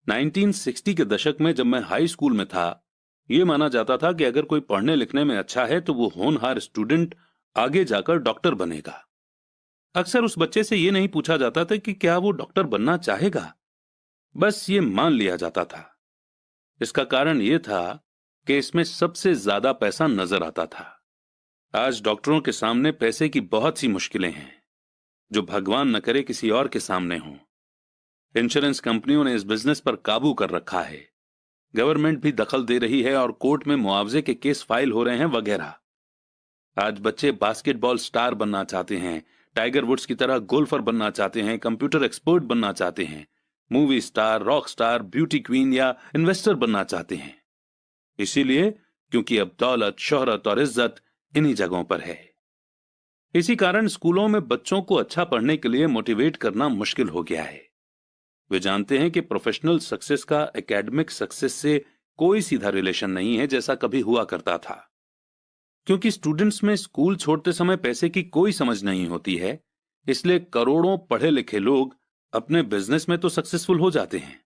1960 के दशक में जब मैं हाई स्कूल में था, यह माना जाता था कि अगर कोई पढ़ने लिखने में अच्छा है तो वो होनहार स्टूडेंट आगे जाकर डॉक्टर बनेगा। अक्सर उस बच्चे से यह नहीं पूछा जाता था कि क्या वो डॉक्टर बनना चाहेगा, बस ये मान लिया जाता था। इसका कारण यह था कि इसमें सबसे ज्यादा पैसा नजर आता था। आज डॉक्टरों के सामने पैसे की बहुत सी मुश्किलें हैं जो भगवान न करे किसी और के सामने हों। इंश्योरेंस कंपनियों ने इस बिजनेस पर काबू कर रखा है, गवर्नमेंट भी दखल दे रही है और कोर्ट में मुआवजे के केस फाइल हो रहे हैं वगैरह। आज बच्चे बास्केटबॉल स्टार बनना चाहते हैं, टाइगर वुड्स की तरह गोल्फर बनना चाहते हैं, कंप्यूटर एक्सपर्ट बनना चाहते हैं, movie star, rock star, beauty queen या इन्वेस्टर बनना चाहते हैं। इसीलिए क्योंकि अब दौलत, शोहरत और इज्जत इन्हीं जगहों पर है। इसी कारण स्कूलों में बच्चों को अच्छा पढ़ने के लिए मोटिवेट करना मुश्किल हो गया है। वे जानते हैं कि प्रोफेशनल सक्सेस का एकेडमिक सक्सेस से कोई सीधा रिलेशन नहीं है जैसा कभी हुआ करता था। क्योंकि स्टूडेंट्स में स्कूल छोड़ते समय पैसे की कोई समझ नहीं होती है, इसलिए करोड़ों पढ़े लिखे लोग अपने बिजनेस में तो सक्सेसफुल हो जाते हैं,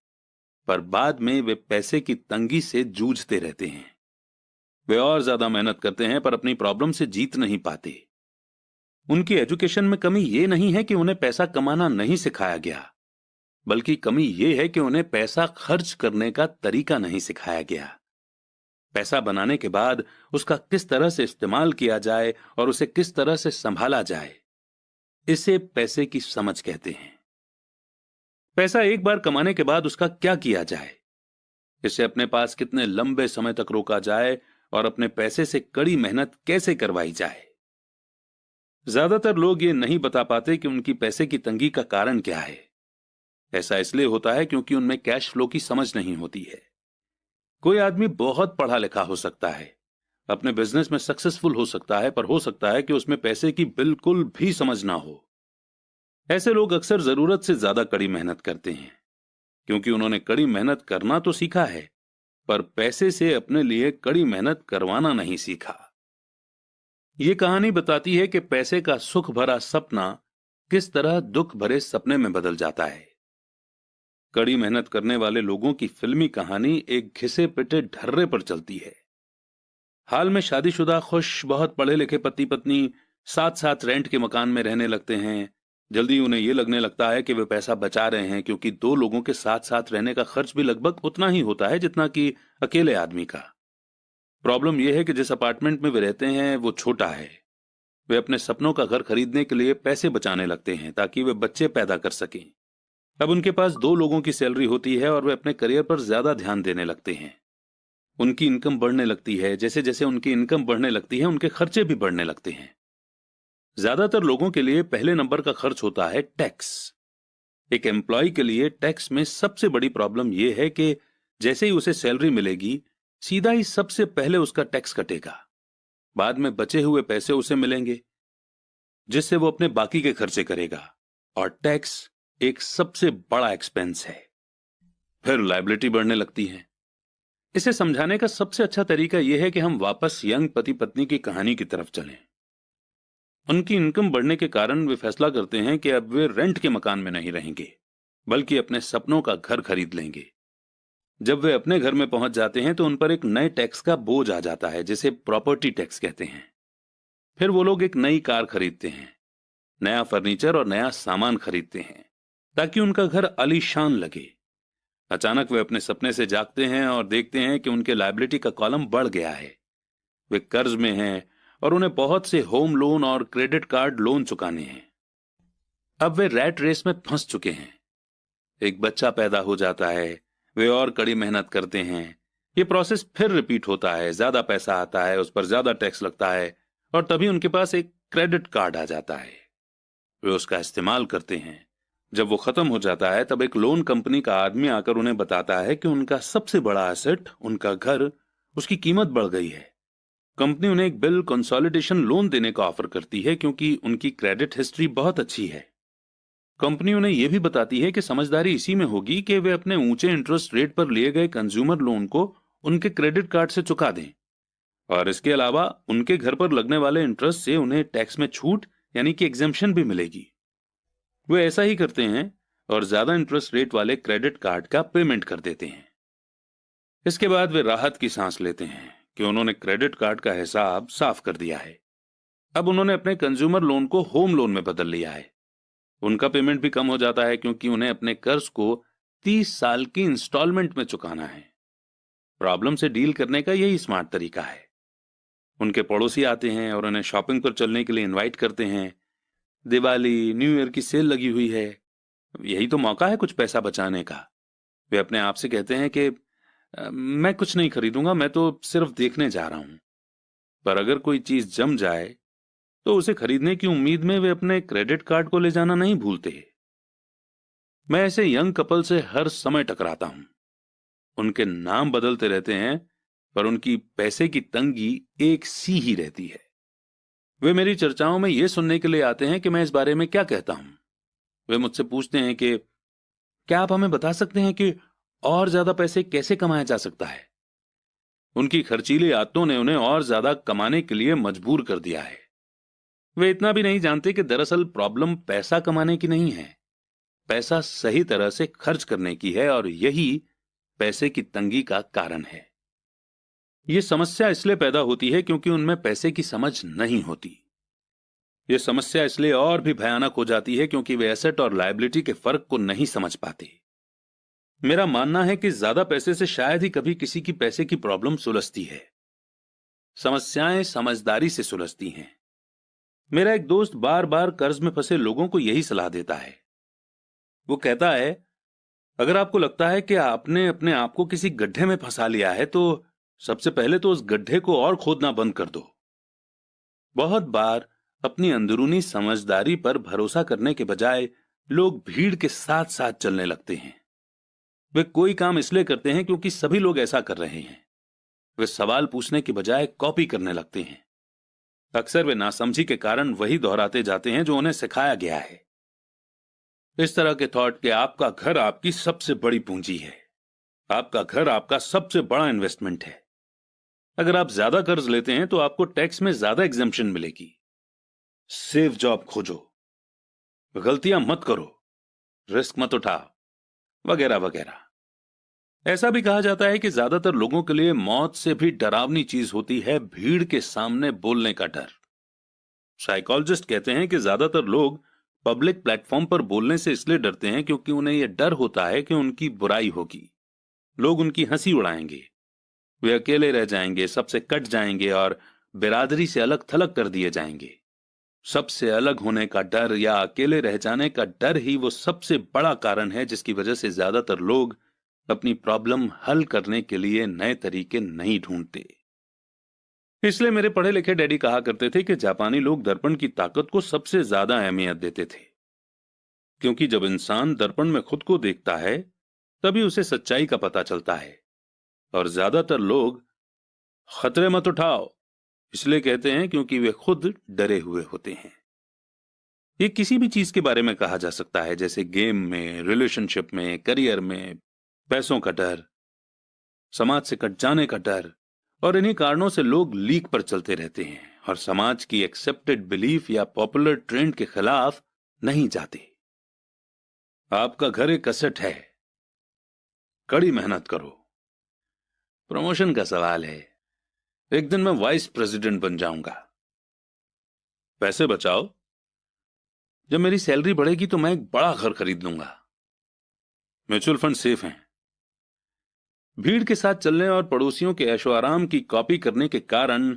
पर बाद में वे पैसे की तंगी से जूझते रहते हैं। वे और ज्यादा मेहनत करते हैं पर अपनी प्रॉब्लम से जीत नहीं पाते। उनकी एजुकेशन में कमी यह नहीं है कि उन्हें पैसा कमाना नहीं सिखाया गया, बल्कि कमी यह है कि उन्हें पैसा खर्च करने का तरीका नहीं सिखाया गया। पैसा बनाने के बाद उसका किस तरह से इस्तेमाल किया जाए और उसे किस तरह से संभाला जाए, इसे पैसे की समझ कहते हैं। पैसा एक बार कमाने के बाद उसका क्या किया जाए, इसे अपने पास कितने लंबे समय तक रोका जाए और अपने पैसे से कड़ी मेहनत कैसे करवाई जाए। ज्यादातर लोग ये नहीं बता पाते कि उनकी पैसे की तंगी का कारण क्या है। ऐसा इसलिए होता है क्योंकि उनमें कैश फ्लो की समझ नहीं होती है। कोई आदमी बहुत पढ़ा लिखा हो सकता है, अपने बिजनेस में सक्सेसफुल हो सकता है, पर हो सकता है कि उसमें पैसे की बिल्कुल भी समझ ना हो। ऐसे लोग अक्सर जरूरत से ज्यादा कड़ी मेहनत करते हैं क्योंकि उन्होंने कड़ी मेहनत करना तो सीखा है, पर पैसे से अपने लिए कड़ी मेहनत करवाना नहीं सीखा। यह कहानी बताती है कि पैसे का सुख भरा सपना किस तरह दुख भरे सपने में बदल जाता है। कड़ी मेहनत करने वाले लोगों की फिल्मी कहानी एक घिसे पिटे ढर्रे पर चलती है। हाल में शादीशुदा खुश बहुत पढ़े लिखे पति पत्नी साथ साथ रेंट के मकान में रहने लगते हैं। जल्दी उन्हें यह लगने लगता है कि वे पैसा बचा रहे हैं, क्योंकि दो लोगों के साथ साथ रहने का खर्च भी लगभग उतना ही होता है जितना कि अकेले आदमी का। प्रॉब्लम यह है कि जिस अपार्टमेंट में वे रहते हैं वो छोटा है। वे अपने सपनों का घर खरीदने के लिए पैसे बचाने लगते हैं ताकि वे बच्चे पैदा कर सकें। अब उनके पास दो लोगों की सैलरी होती है और वे अपने करियर पर ज्यादा ध्यान देने लगते हैं। उनकी इनकम बढ़ने लगती है। जैसे जैसे उनकी इनकम बढ़ने लगती है उनके खर्चे भी बढ़ने लगते हैं। ज्यादातर लोगों के लिए पहले नंबर का खर्च होता है टैक्स। एक एम्प्लॉय के लिए टैक्स में सबसे बड़ी प्रॉब्लम यह है कि जैसे ही उसे सैलरी मिलेगी, सीधा ही सबसे पहले उसका टैक्स कटेगा। बाद में बचे हुए पैसे उसे मिलेंगे, जिससे वो अपने बाकी के खर्चे करेगा। और टैक्स एक सबसे बड़ा एक्सपेंस है। फिर लायबिलिटी बढ़ने लगती है। इसे समझाने का सबसे अच्छा तरीका यह है कि हम वापस यंग पति पत्नी की कहानी की तरफ चलें। उनकी इनकम बढ़ने के कारण वे फैसला करते हैं कि अब वे रेंट के मकान में नहीं रहेंगे, बल्कि अपने सपनों का घर खरीद लेंगे। जब वे अपने घर में पहुंच जाते हैं तो उन पर एक नए टैक्स का बोझ आ जाता है, जिसे प्रॉपर्टी टैक्स कहते हैं। फिर वो लोग एक नई कार खरीदते हैं, नया फर्नीचर और नया सामान खरीदते हैं, ताकि उनका घर आलीशान लगे। अचानक वे अपने सपने से जागते हैं और देखते हैं कि उनके लायबिलिटी का कॉलम बढ़ गया है। वे कर्ज में हैं और उन्हें बहुत से होम लोन और क्रेडिट कार्ड लोन चुकाने हैं। अब वे रैट रेस में फंस चुके हैं। एक बच्चा पैदा हो जाता है, वे और कड़ी मेहनत करते हैं। ये प्रोसेस फिर रिपीट होता है, ज्यादा पैसा आता है, उस पर ज्यादा टैक्स लगता है, और तभी उनके पास एक क्रेडिट कार्ड आ जाता है। वे उसका इस्तेमाल करते हैं। जब वो खत्म हो जाता है, तब एक लोन कंपनी का आदमी आकर उन्हें बताता है कि उनका सबसे बड़ा एसेट, उनका घर, उसकी कीमत बढ़ गई है। कंपनी उन्हें एक बिल कंसोलिडेशन लोन देने का ऑफर करती है, क्योंकि उनकी क्रेडिट हिस्ट्री बहुत अच्छी है। कंपनी उन्हें यह भी बताती है कि समझदारी इसी में होगी कि वे अपने ऊंचे इंटरेस्ट रेट पर लिए गए कंज्यूमर लोन को उनके क्रेडिट कार्ड से चुका दें, और इसके अलावा उनके घर पर लगने वाले इंटरेस्ट से उन्हें टैक्स में छूट यानी कि एग्जेम्पशन भी मिलेगी। वे ऐसा ही करते हैं और ज्यादा इंटरेस्ट रेट वाले क्रेडिट कार्ड का पेमेंट कर देते हैं। इसके बाद वे राहत की सांस लेते हैं कि उन्होंने क्रेडिट कार्ड का हिसाब साफ कर दिया है। अब उन्होंने अपने कंज्यूमर लोन को होम लोन में बदल लिया है। उनका पेमेंट भी कम हो जाता है, क्योंकि उन्हें अपने कर्ज को 30 साल की इंस्टॉलमेंट में चुकाना है। प्रॉब्लम से डील करने का यही स्मार्ट तरीका है। उनके पड़ोसी आते हैं और उन्हें शॉपिंग पर चलने के लिए इनवाइट करते हैं। दिवाली, न्यू ईयर की सेल लगी हुई है, यही तो मौका है कुछ पैसा बचाने का। वे अपने आप से कहते हैं कि मैं कुछ नहीं खरीदूंगा, मैं तो सिर्फ देखने जा रहा हूं। पर अगर कोई चीज जम जाए तो उसे खरीदने की उम्मीद में वे अपने क्रेडिट कार्ड को ले जाना नहीं भूलते। मैं ऐसे यंग कपल से हर समय टकराता हूं। उनके नाम बदलते रहते हैं, पर उनकी पैसे की तंगी एक सी ही रहती है। वे मेरी चर्चाओं में यह सुनने के लिए आते हैं कि मैं इस बारे में क्या कहता हूं। वे मुझसे पूछते हैं कि क्या आप हमें बता सकते हैं कि और ज्यादा पैसे कैसे कमाया जा सकता है। उनकी खर्चीली आदतों ने उन्हें और ज्यादा कमाने के लिए मजबूर कर दिया है। वे इतना भी नहीं जानते कि दरअसल प्रॉब्लम पैसा कमाने की नहीं है, पैसा सही तरह से खर्च करने की है, और यही पैसे की तंगी का कारण है। यह समस्या इसलिए पैदा होती है क्योंकि उनमें पैसे की समझ नहीं होती। यह समस्या इसलिए और भी भयानक हो जाती है क्योंकि वे एसेट और लायबिलिटी के फर्क को नहीं समझ पाते। मेरा मानना है कि ज्यादा पैसे से शायद ही कभी किसी की पैसे की प्रॉब्लम सुलझती है। समस्याएं समझदारी से सुलझती हैं। मेरा एक दोस्त बार बार कर्ज में फंसे लोगों को यही सलाह देता है। वो कहता है, अगर आपको लगता है कि आपने अपने आप को किसी गड्ढे में फंसा लिया है, तो सबसे पहले तो उस गड्ढे को और खोदना बंद कर दो। बहुत बार अपनी अंदरूनी समझदारी पर भरोसा करने के बजाय लोग भीड़ के साथ साथ चलने लगते हैं। वे कोई काम इसलिए करते हैं क्योंकि सभी लोग ऐसा कर रहे हैं। वे सवाल पूछने के बजाय कॉपी करने लगते हैं। अक्सर वे नासमझी के कारण वही दोहराते जाते हैं जो उन्हें सिखाया गया है। इस तरह के थॉट कि आपका घर आपकी सबसे बड़ी पूंजी है, आपका घर आपका सबसे बड़ा इन्वेस्टमेंट है। अगर आप ज्यादा कर्ज लेते हैं तो आपको टैक्स में ज्यादा एग्जेम्पशन मिलेगी। सेफ जॉब खोजो, गलतियां मत करो, रिस्क मत उठाओ, वगैरह वगैरह। ऐसा भी कहा जाता है कि ज्यादातर लोगों के लिए मौत से भी डरावनी चीज होती है भीड़ के सामने बोलने का डर। साइकोलॉजिस्ट कहते हैं कि ज्यादातर लोग पब्लिक प्लेटफॉर्म पर बोलने से इसलिए डरते हैं क्योंकि उन्हें यह डर होता है कि उनकी बुराई होगी, लोग उनकी हंसी उड़ाएंगे, वे अकेले रह जाएंगे, सबसे कट जाएंगे और बिरादरी से अलग थलग कर दिए जाएंगे। सबसे अलग होने का डर या अकेले रह जाने का डर ही वो सबसे बड़ा कारण है जिसकी वजह से ज्यादातर लोग अपनी प्रॉब्लम हल करने के लिए नए तरीके नहीं ढूंढते। इसलिए मेरे पढ़े लिखे डैडी कहा करते थे कि जापानी लोग दर्पण की ताकत को सबसे ज्यादा अहमियत देते थे, क्योंकि जब इंसान दर्पण में खुद को देखता है तभी उसे सच्चाई का पता चलता है। और ज्यादातर लोग खतरे मत उठाओ इसलिए कहते हैं क्योंकि वे खुद डरे हुए होते हैं। ये किसी भी चीज के बारे में कहा जा सकता है, जैसे गेम में, रिलेशनशिप में, करियर में। पैसों का डर, समाज से कट जाने का डर, और इन्हीं कारणों से लोग लीक पर चलते रहते हैं और समाज की एक्सेप्टेड बिलीफ या पॉपुलर ट्रेंड के खिलाफ नहीं जाते। आपका घर एक असेट है, कड़ी मेहनत करो। प्रमोशन का सवाल है, एक दिन मैं वाइस प्रेसिडेंट बन जाऊंगा। पैसे बचाओ, जब मेरी सैलरी बढ़ेगी तो मैं एक बड़ा घर खरीद लूंगा। म्यूचुअल फंड सेफ हैं। भीड़ के साथ चलने और पड़ोसियों के ऐशो आराम की कॉपी करने के कारण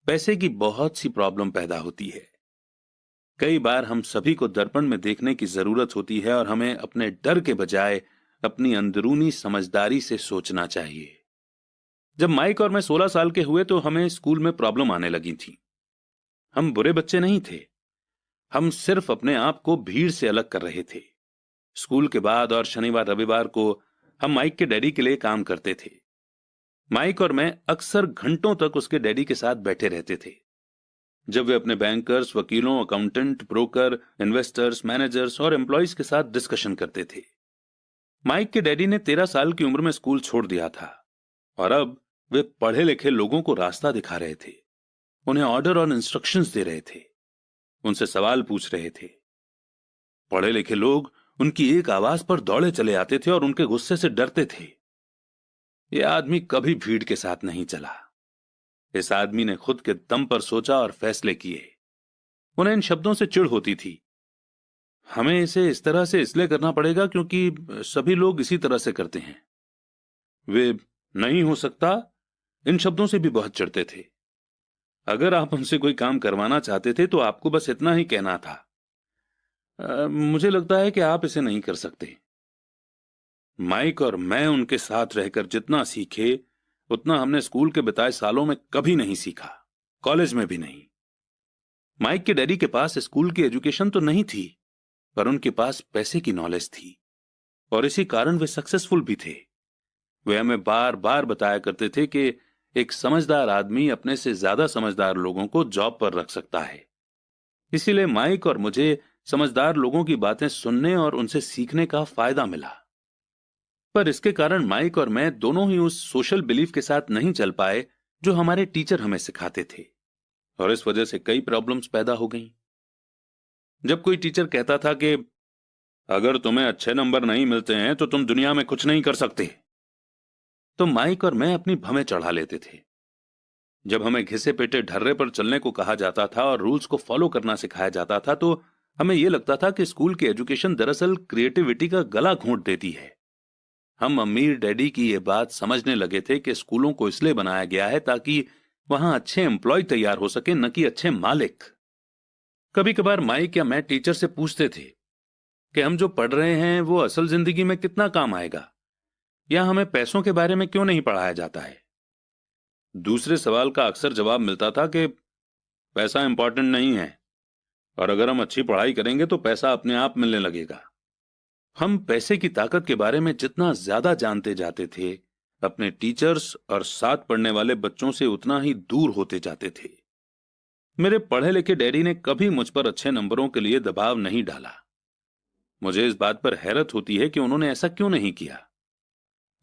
पैसे की बहुत सी प्रॉब्लम पैदा होती है। कई बार हम सभी को दर्पण में देखने की जरूरत होती है और हमें अपने डर के बजाय अपनी अंदरूनी समझदारी से सोचना चाहिए। जब माइक और मैं 16 साल के हुए तो हमें स्कूल में प्रॉब्लम आने लगी थी। हम बुरे बच्चे नहीं थे, हम सिर्फ अपने आप को भीड़ से अलग कर रहे थे। स्कूल के बाद और शनिवार रविवार को हम माइक के डैडी के लिए काम करते थे। माइक और मैं अक्सर घंटों तक उसके डैडी के साथ बैठे रहते थे, जब वे अपने बैंकर्स, वकीलों, अकाउंटेंट, ब्रोकर, इन्वेस्टर्स, मैनेजर्स और एम्प्लॉयज के साथ डिस्कशन करते थे। माइक के डैडी ने 13 साल की उम्र में स्कूल छोड़ दिया था और अब वे पढ़े लिखे लोगों को रास्ता दिखा रहे थे, उन्हें ऑर्डर और इंस्ट्रक्शंस दे रहे थे, उनसे सवाल पूछ रहे थे। पढ़े लिखे लोग उनकी एक आवाज पर दौड़े चले आते थे और उनके गुस्से से डरते थे। यह आदमी कभी भीड़ के साथ नहीं चला। इस आदमी ने खुद के दम पर सोचा और फैसले किए। उन्हें इन शब्दों से चिढ़ होती थी, हमें इसे इस तरह से इसलिए करना पड़ेगा क्योंकि सभी लोग इसी तरह से करते हैं। वे नहीं हो सकता, इन शब्दों से भी बहुत चिढ़ते थे। अगर आप उनसे कोई काम करवाना चाहते थे तो आपको बस इतना ही कहना था, मुझे लगता है कि आप इसे नहीं कर सकते। माइक और मैं उनके साथ रहकर जितना सीखे उतना हमने स्कूल के बिताए सालों में कभी नहीं सीखा, कॉलेज में भी नहीं। माइक के डैडी के पास स्कूल की एजुकेशन तो नहीं थी, पर उनके पास पैसे की नॉलेज थी और इसी कारण वे सक्सेसफुल भी थे। वे हमें बार बार बताया करते थे कि एक समझदार आदमी अपने से ज्यादा समझदार लोगों को जॉब पर रख सकता है। इसीलिए माइक और मुझे समझदार लोगों की बातें सुनने और उनसे सीखने का फायदा मिला। पर इसके कारण माइक और मैं दोनों ही उस सोशल बिलीफ के साथ नहीं चल पाए जो हमारे टीचर हमें सिखाते थे, और इस वजह से कई प्रॉब्लम्स पैदा हो गईं। जब कोई टीचर कहता था कि अगर तुम्हें अच्छे नंबर नहीं मिलते हैं तो तुम दुनिया में कुछ नहीं कर सकते, तो माइक और मैं अपनी भवें चढ़ा लेते थे। जब हमें घिसे पेटे ढर्रे पर चलने को कहा जाता था और रूल्स को फॉलो करना सिखाया जाता था तो हमें यह लगता था कि स्कूल की एजुकेशन दरअसल क्रिएटिविटी का गला घोंट देती है। हम अमीर डैडी की यह बात समझने लगे थे कि स्कूलों को इसलिए बनाया गया है ताकि वहां अच्छे एम्प्लॉय तैयार हो सके, न कि अच्छे मालिक। कभी कभार माइक या मैं टीचर से पूछते थे कि हम जो पढ़ रहे हैं वो असल जिंदगी में कितना काम आएगा, या हमें पैसों के बारे में क्यों नहीं पढ़ाया जाता है। दूसरे सवाल का अक्सर जवाब मिलता था कि पैसा इंपॉर्टेंट नहीं है, और अगर हम अच्छी पढ़ाई करेंगे तो पैसा अपने आप मिलने लगेगा। हम पैसे की ताकत के बारे में जितना ज्यादा जानते जाते थे, अपने टीचर्स और साथ पढ़ने वाले बच्चों से उतना ही दूर होते जाते थे। मेरे पढ़े लिखे डैडी ने कभी मुझ पर अच्छे नंबरों के लिए दबाव नहीं डाला। मुझे इस बात पर हैरत होती है कि उन्होंने ऐसा क्यों नहीं किया,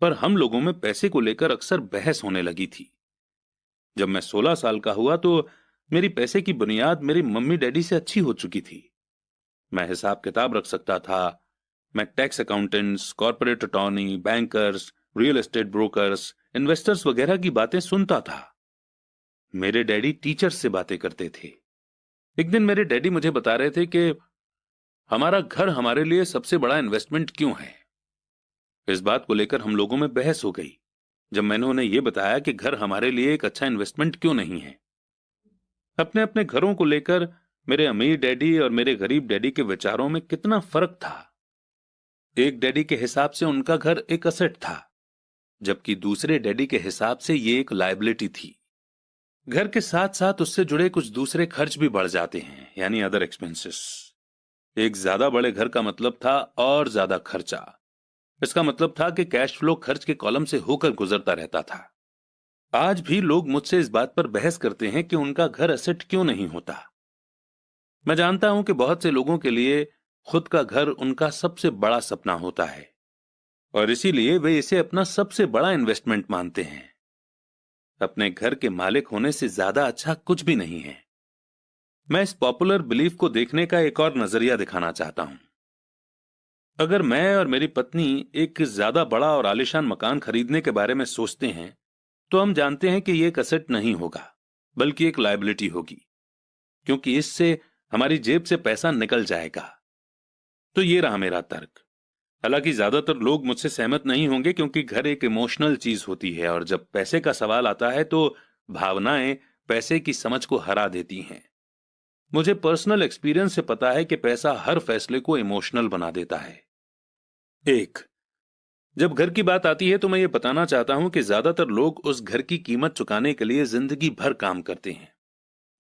पर हम लोगों में पैसे को लेकर अक्सर बहस होने लगी थी। जब मैं 16 साल का हुआ तो मेरी पैसे की बुनियाद मेरी मम्मी डैडी से अच्छी हो चुकी थी। मैं हिसाब किताब रख सकता था। मैं tax accountants, corporate attorney, bankers, real estate brokers, investors वगैरह की बातें सुनता था। मेरे डैडी टीचर्स से बातें करते थे। एक दिन मेरे डैडी मुझे बता रहे थे कि हमारा घर हमारे लिए सबसे बड़ा इन्वेस्टमेंट क्यों है। इस बात को लेकर हम लोगों में बहस हो गई जब मैंने उन्हें यह बताया कि घर हमारे लिए एक अच्छा इन्वेस्टमेंट क्यों नहीं है। अपने अपने घरों को लेकर मेरे अमीर डैडी और मेरे गरीब डैडी के विचारों में कितना फर्क था। एक डैडी के हिसाब से उनका घर एक असेट था, जबकि दूसरे डैडी के हिसाब से यह एक लायबिलिटी थी। घर के साथ साथ उससे जुड़े कुछ दूसरे खर्च भी बढ़ जाते हैं, यानी अदर एक्सपेंसेस। एक ज्यादा बड़े घर का मतलब था और ज्यादा खर्चा। इसका मतलब था कि कैश फ्लो खर्च के कॉलम से होकर गुजरता रहता था। आज भी लोग मुझसे इस बात पर बहस करते हैं कि उनका घर एसेट क्यों नहीं होता। मैं जानता हूं कि बहुत से लोगों के लिए खुद का घर उनका सबसे बड़ा सपना होता है और इसीलिए वे इसे अपना सबसे बड़ा इन्वेस्टमेंट मानते हैं। अपने घर के मालिक होने से ज्यादा अच्छा कुछ भी नहीं है। मैं इस पॉपुलर बिलीफ को देखने का एक और नजरिया दिखाना चाहता हूं। अगर मैं और मेरी पत्नी एक ज्यादा बड़ा और आलीशान मकान खरीदने के बारे में सोचते हैं, तो हम जानते हैं कि यह एक एसेट नहीं होगा, बल्कि एक लायबिलिटी होगी, क्योंकि इससे हमारी जेब से पैसा निकल जाएगा। तो ये रहा मेरा तर्क। हालांकि ज्यादातर लोग मुझसे सहमत नहीं होंगे, क्योंकि घर एक इमोशनल चीज होती है और जब पैसे का सवाल आता है तो भावनाएं पैसे की समझ को हरा देती हैं। मुझे पर्सनल एक्सपीरियंस से पता है कि पैसा हर फैसले को इमोशनल बना देता है। एक, जब घर की बात आती है तो मैं ये बताना चाहता हूं कि ज्यादातर लोग उस घर की कीमत चुकाने के लिए जिंदगी भर काम करते हैं,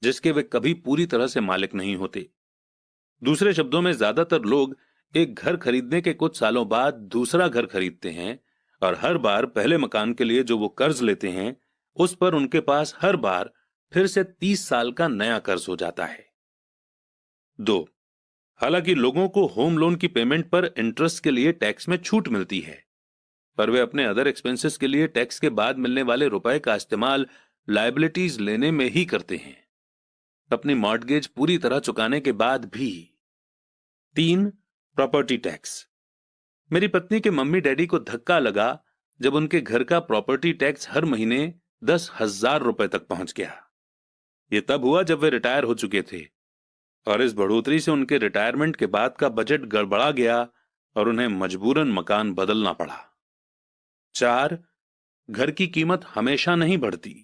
जिसके वे कभी पूरी तरह से मालिक नहीं होते। दूसरे शब्दों में, ज्यादातर लोग एक घर खरीदने के कुछ सालों बाद दूसरा घर खरीदते हैं और हर बार पहले मकान के लिए जो वो कर्ज लेते हैं, उस पर उनके पास हर बार फिर से 30 साल का नया कर्ज हो जाता है। दो, हालांकि लोगों को होम लोन की पेमेंट पर इंटरेस्ट के लिए टैक्स में छूट मिलती है, पर वे अपने अदर एक्सपेंसेस के लिए टैक्स के बाद मिलने वाले रुपए का इस्तेमाल लायबिलिटीज लेने में ही करते हैं, अपनी मॉर्टगेज पूरी तरह चुकाने के बाद भी। तीन, प्रॉपर्टी टैक्स। मेरी पत्नी के मम्मी डैडी को धक्का लगा जब उनके घर का प्रॉपर्टी टैक्स हर महीने 10,000 रुपए तक पहुंच गया। यह तब हुआ जब वे रिटायर हो चुके थे और इस बढ़ोतरी से उनके रिटायरमेंट के बाद का बजट गड़बड़ा गया और उन्हें मजबूरन मकान बदलना पड़ा। चार, घर की कीमत हमेशा नहीं बढ़ती।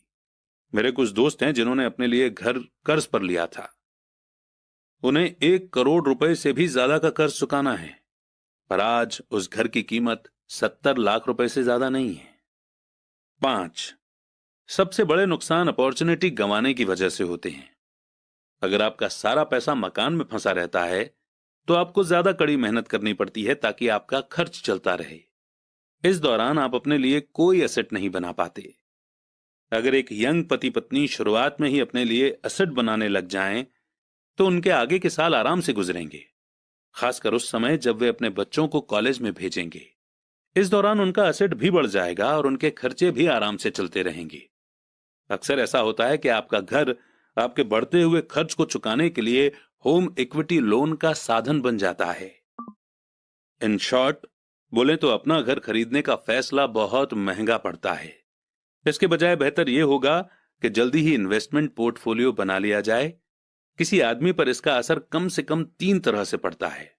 मेरे कुछ दोस्त हैं जिन्होंने अपने लिए घर कर्ज पर लिया था। उन्हें 1 करोड़ रुपए से भी ज्यादा का कर्ज चुकाना है, पर आज उस घर की कीमत 70 लाख रुपए से ज्यादा नहीं है। 5, सबसे बड़े नुकसान अपॉर्चुनिटी गंवाने की वजह से होते हैं। अगर आपका सारा पैसा मकान में फंसा रहता है तो आपको ज्यादा कड़ी मेहनत करनी पड़ती है ताकि आपका खर्च चलता रहे। इस दौरान आप अपने लिए कोई एसेट नहीं बना पाते। अगर एक यंग पति पत्नी शुरुआत में ही अपने लिए एसेट बनाने लग जाएं, तो उनके आगे के साल आराम से गुजरेंगे, खासकर उस समय जब वे अपने बच्चों को कॉलेज में भेजेंगे। इस दौरान उनका एसेट भी बढ़ जाएगा और उनके खर्चे भी आराम से चलते रहेंगे। अक्सर ऐसा होता है कि आपका घर आपके बढ़ते हुए खर्च को चुकाने के लिए होम इक्विटी लोन का साधन बन जाता है। इन शॉर्ट बोले तो अपना घर खरीदने का फैसला बहुत महंगा पड़ता है। इसके बजाय बेहतर यह होगा कि जल्दी ही इन्वेस्टमेंट पोर्टफोलियो बना लिया जाए। किसी आदमी पर इसका असर कम से कम 3 तरह से पड़ता है।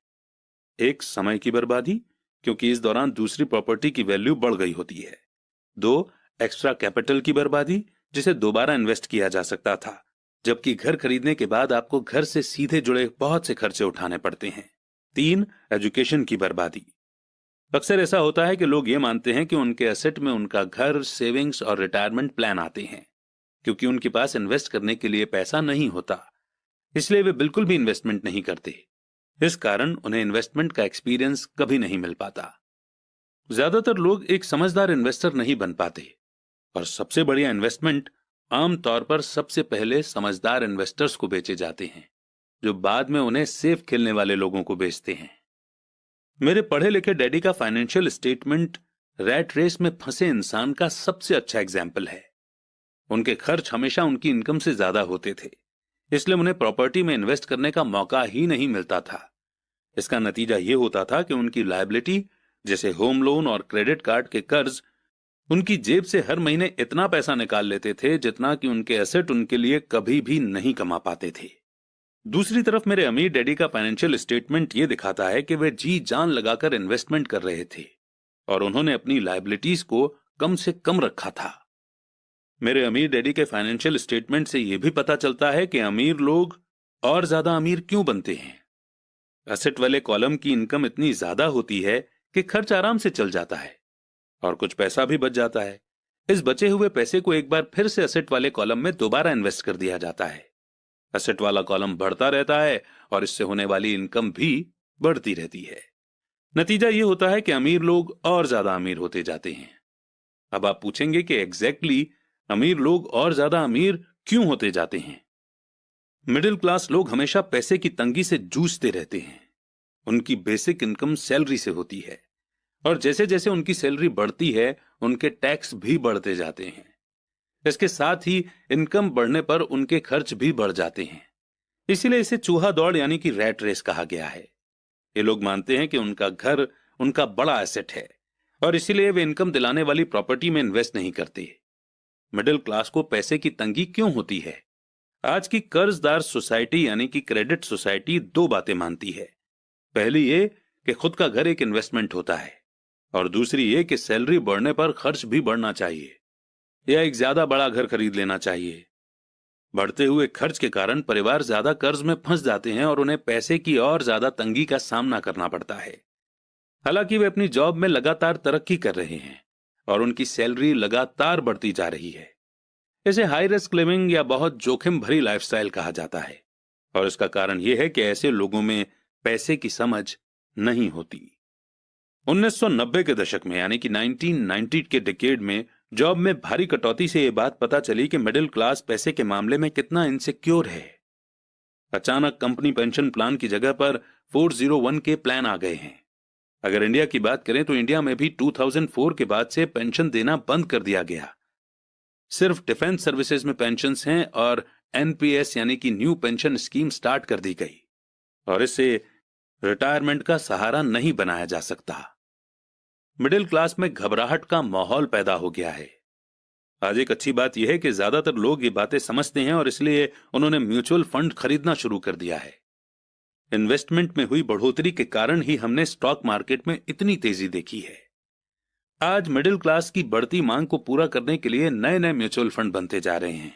एक, समय की बर्बादी, क्योंकि इस दौरान दूसरी प्रॉपर्टी की वैल्यू बढ़ गई होती है। 2, एक्स्ट्रा कैपिटल की बर्बादी, जिसे दोबारा इन्वेस्ट किया जा सकता था, जबकि घर खरीदने के बाद आपको घर से सीधे जुड़े बहुत से खर्चे उठाने पड़ते हैं। 3, एजुकेशन की बर्बादी। अक्सर ऐसा होता है कि लोग ये मानते हैं कि उनके एसेट में उनका घर, सेविंग्स और रिटायरमेंट प्लान आते हैं। क्योंकि उनके पास इन्वेस्ट करने के लिए पैसा नहीं होता, इसलिए वे बिल्कुल भी इन्वेस्टमेंट नहीं करते। इस कारण उन्हें इन्वेस्टमेंट का एक्सपीरियंस कभी नहीं मिल पाता। ज्यादातर लोग एक समझदार इन्वेस्टर नहीं बन पाते और सबसे बढ़िया इन्वेस्टमेंट आमतौर पर सबसे पहले समझदार इन्वेस्टर्स को बेचे जाते हैं, जो बाद में उन्हें सेफ खेलने वाले लोगों को बेचते हैं। मेरे पढ़े लिखे डैडी का फाइनेंशियल स्टेटमेंट रैट रेस में फंसे इंसान का सबसे अच्छा एग्जाम्पल है। उनके खर्च हमेशा उनकी इनकम से ज्यादा होते थे, इसलिए उन्हें प्रॉपर्टी में इन्वेस्ट करने का मौका ही नहीं मिलता था। इसका नतीजा यह होता था कि उनकी लायबिलिटी, जैसे होम लोन और क्रेडिट कार्ड के कर्ज, उनकी जेब से हर महीने इतना पैसा निकाल लेते थे जितना कि उनके एसेट उनके लिए कभी भी नहीं कमा पाते थे। दूसरी तरफ मेरे अमीर डैडी का फाइनेंशियल स्टेटमेंट यह दिखाता है कि वे जी जान लगाकर इन्वेस्टमेंट कर रहे थे और उन्होंने अपनी लायबिलिटीज को कम से कम रखा था। मेरे अमीर डैडी के फाइनेंशियल स्टेटमेंट से यह भी पता चलता है कि अमीर लोग और ज्यादा अमीर क्यों बनते हैं। एसेट वाले कॉलम की इनकम इतनी ज्यादा होती है कि खर्च आराम से चल जाता है और कुछ पैसा भी बच जाता है। इस बचे हुए पैसे को एक बार फिर से असेट वाले कॉलम में दोबारा इन्वेस्ट कर दिया जाता है। असेट वाला कॉलम बढ़ता रहता है और इससे होने वाली इनकम भी बढ़ती रहती है। नतीजा ये होता है कि अमीर लोग और ज्यादा अमीर होते जाते हैं। अब आप पूछेंगे कि एग्जैक्टली अमीर लोग और ज्यादा अमीर क्यों होते जाते हैं? मिडिल क्लास लोग हमेशा पैसे की तंगी से जूझते रहते हैं। उनकी बेसिक इनकम सैलरी से होती है और जैसे जैसे उनकी सैलरी बढ़ती है उनके टैक्स भी बढ़ते जाते हैं। इसके साथ ही इनकम बढ़ने पर उनके खर्च भी बढ़ जाते हैं। इसीलिए इसे चूहा दौड़ यानी कि रैट रेस कहा गया है। ये लोग मानते हैं कि उनका घर उनका बड़ा एसेट है और इसीलिए वे इनकम दिलाने वाली प्रॉपर्टी में इन्वेस्ट नहीं करते। मिडिल क्लास को पैसे की तंगी क्यों होती है? आज की कर्जदार सोसाइटी यानी कि क्रेडिट सोसाइटी दो बातें मानती है। पहली ये कि खुद का घर एक इन्वेस्टमेंट होता है और दूसरी ये कि सैलरी बढ़ने पर खर्च भी बढ़ना चाहिए या एक ज्यादा बड़ा घर खरीद लेना चाहिए। बढ़ते हुए खर्च के कारण परिवार ज्यादा कर्ज में फंस जाते हैं और उन्हें पैसे की और ज्यादा तंगी का सामना करना पड़ता है। हालांकि वे अपनी जॉब में लगातार तरक्की कर रहे हैं और उनकी सैलरी लगातार बढ़ती जा रही है। इसे हाई रिस्क लिविंग या बहुत जोखिम भरी लाइफस्टाइल कहा जाता है और इसका कारण यह है कि ऐसे लोगों में पैसे की समझ नहीं होती। 1990 के दशक में यानी कि 1990 के डिकेड में जॉब में भारी कटौती से यह बात पता चली कि मिडिल क्लास पैसे के मामले में कितना इनसिक्योर है। अचानक कंपनी पेंशन प्लान की जगह पर 401 के प्लान आ गए हैं। अगर इंडिया की बात करें तो इंडिया में भी 2004 के बाद से पेंशन देना बंद कर दिया गया। सिर्फ डिफेंस सर्विसेज में पेंशन्स हैं और एनपीएस यानी कि न्यू पेंशन स्कीम स्टार्ट कर दी गई और इससे रिटायरमेंट का सहारा नहीं बनाया जा सकता। मिडिल क्लास में घबराहट का माहौल पैदा हो गया है। आज एक अच्छी बात यह है कि ज्यादातर लोग ये बातें समझते हैं और इसलिए उन्होंने म्यूचुअल फंड खरीदना शुरू कर दिया है। इन्वेस्टमेंट में हुई बढ़ोतरी के कारण ही हमने स्टॉक मार्केट में इतनी तेजी देखी है। आज मिडिल क्लास की बढ़ती मांग को पूरा करने के लिए नए नए म्यूचुअल फंड बनते जा रहे हैं।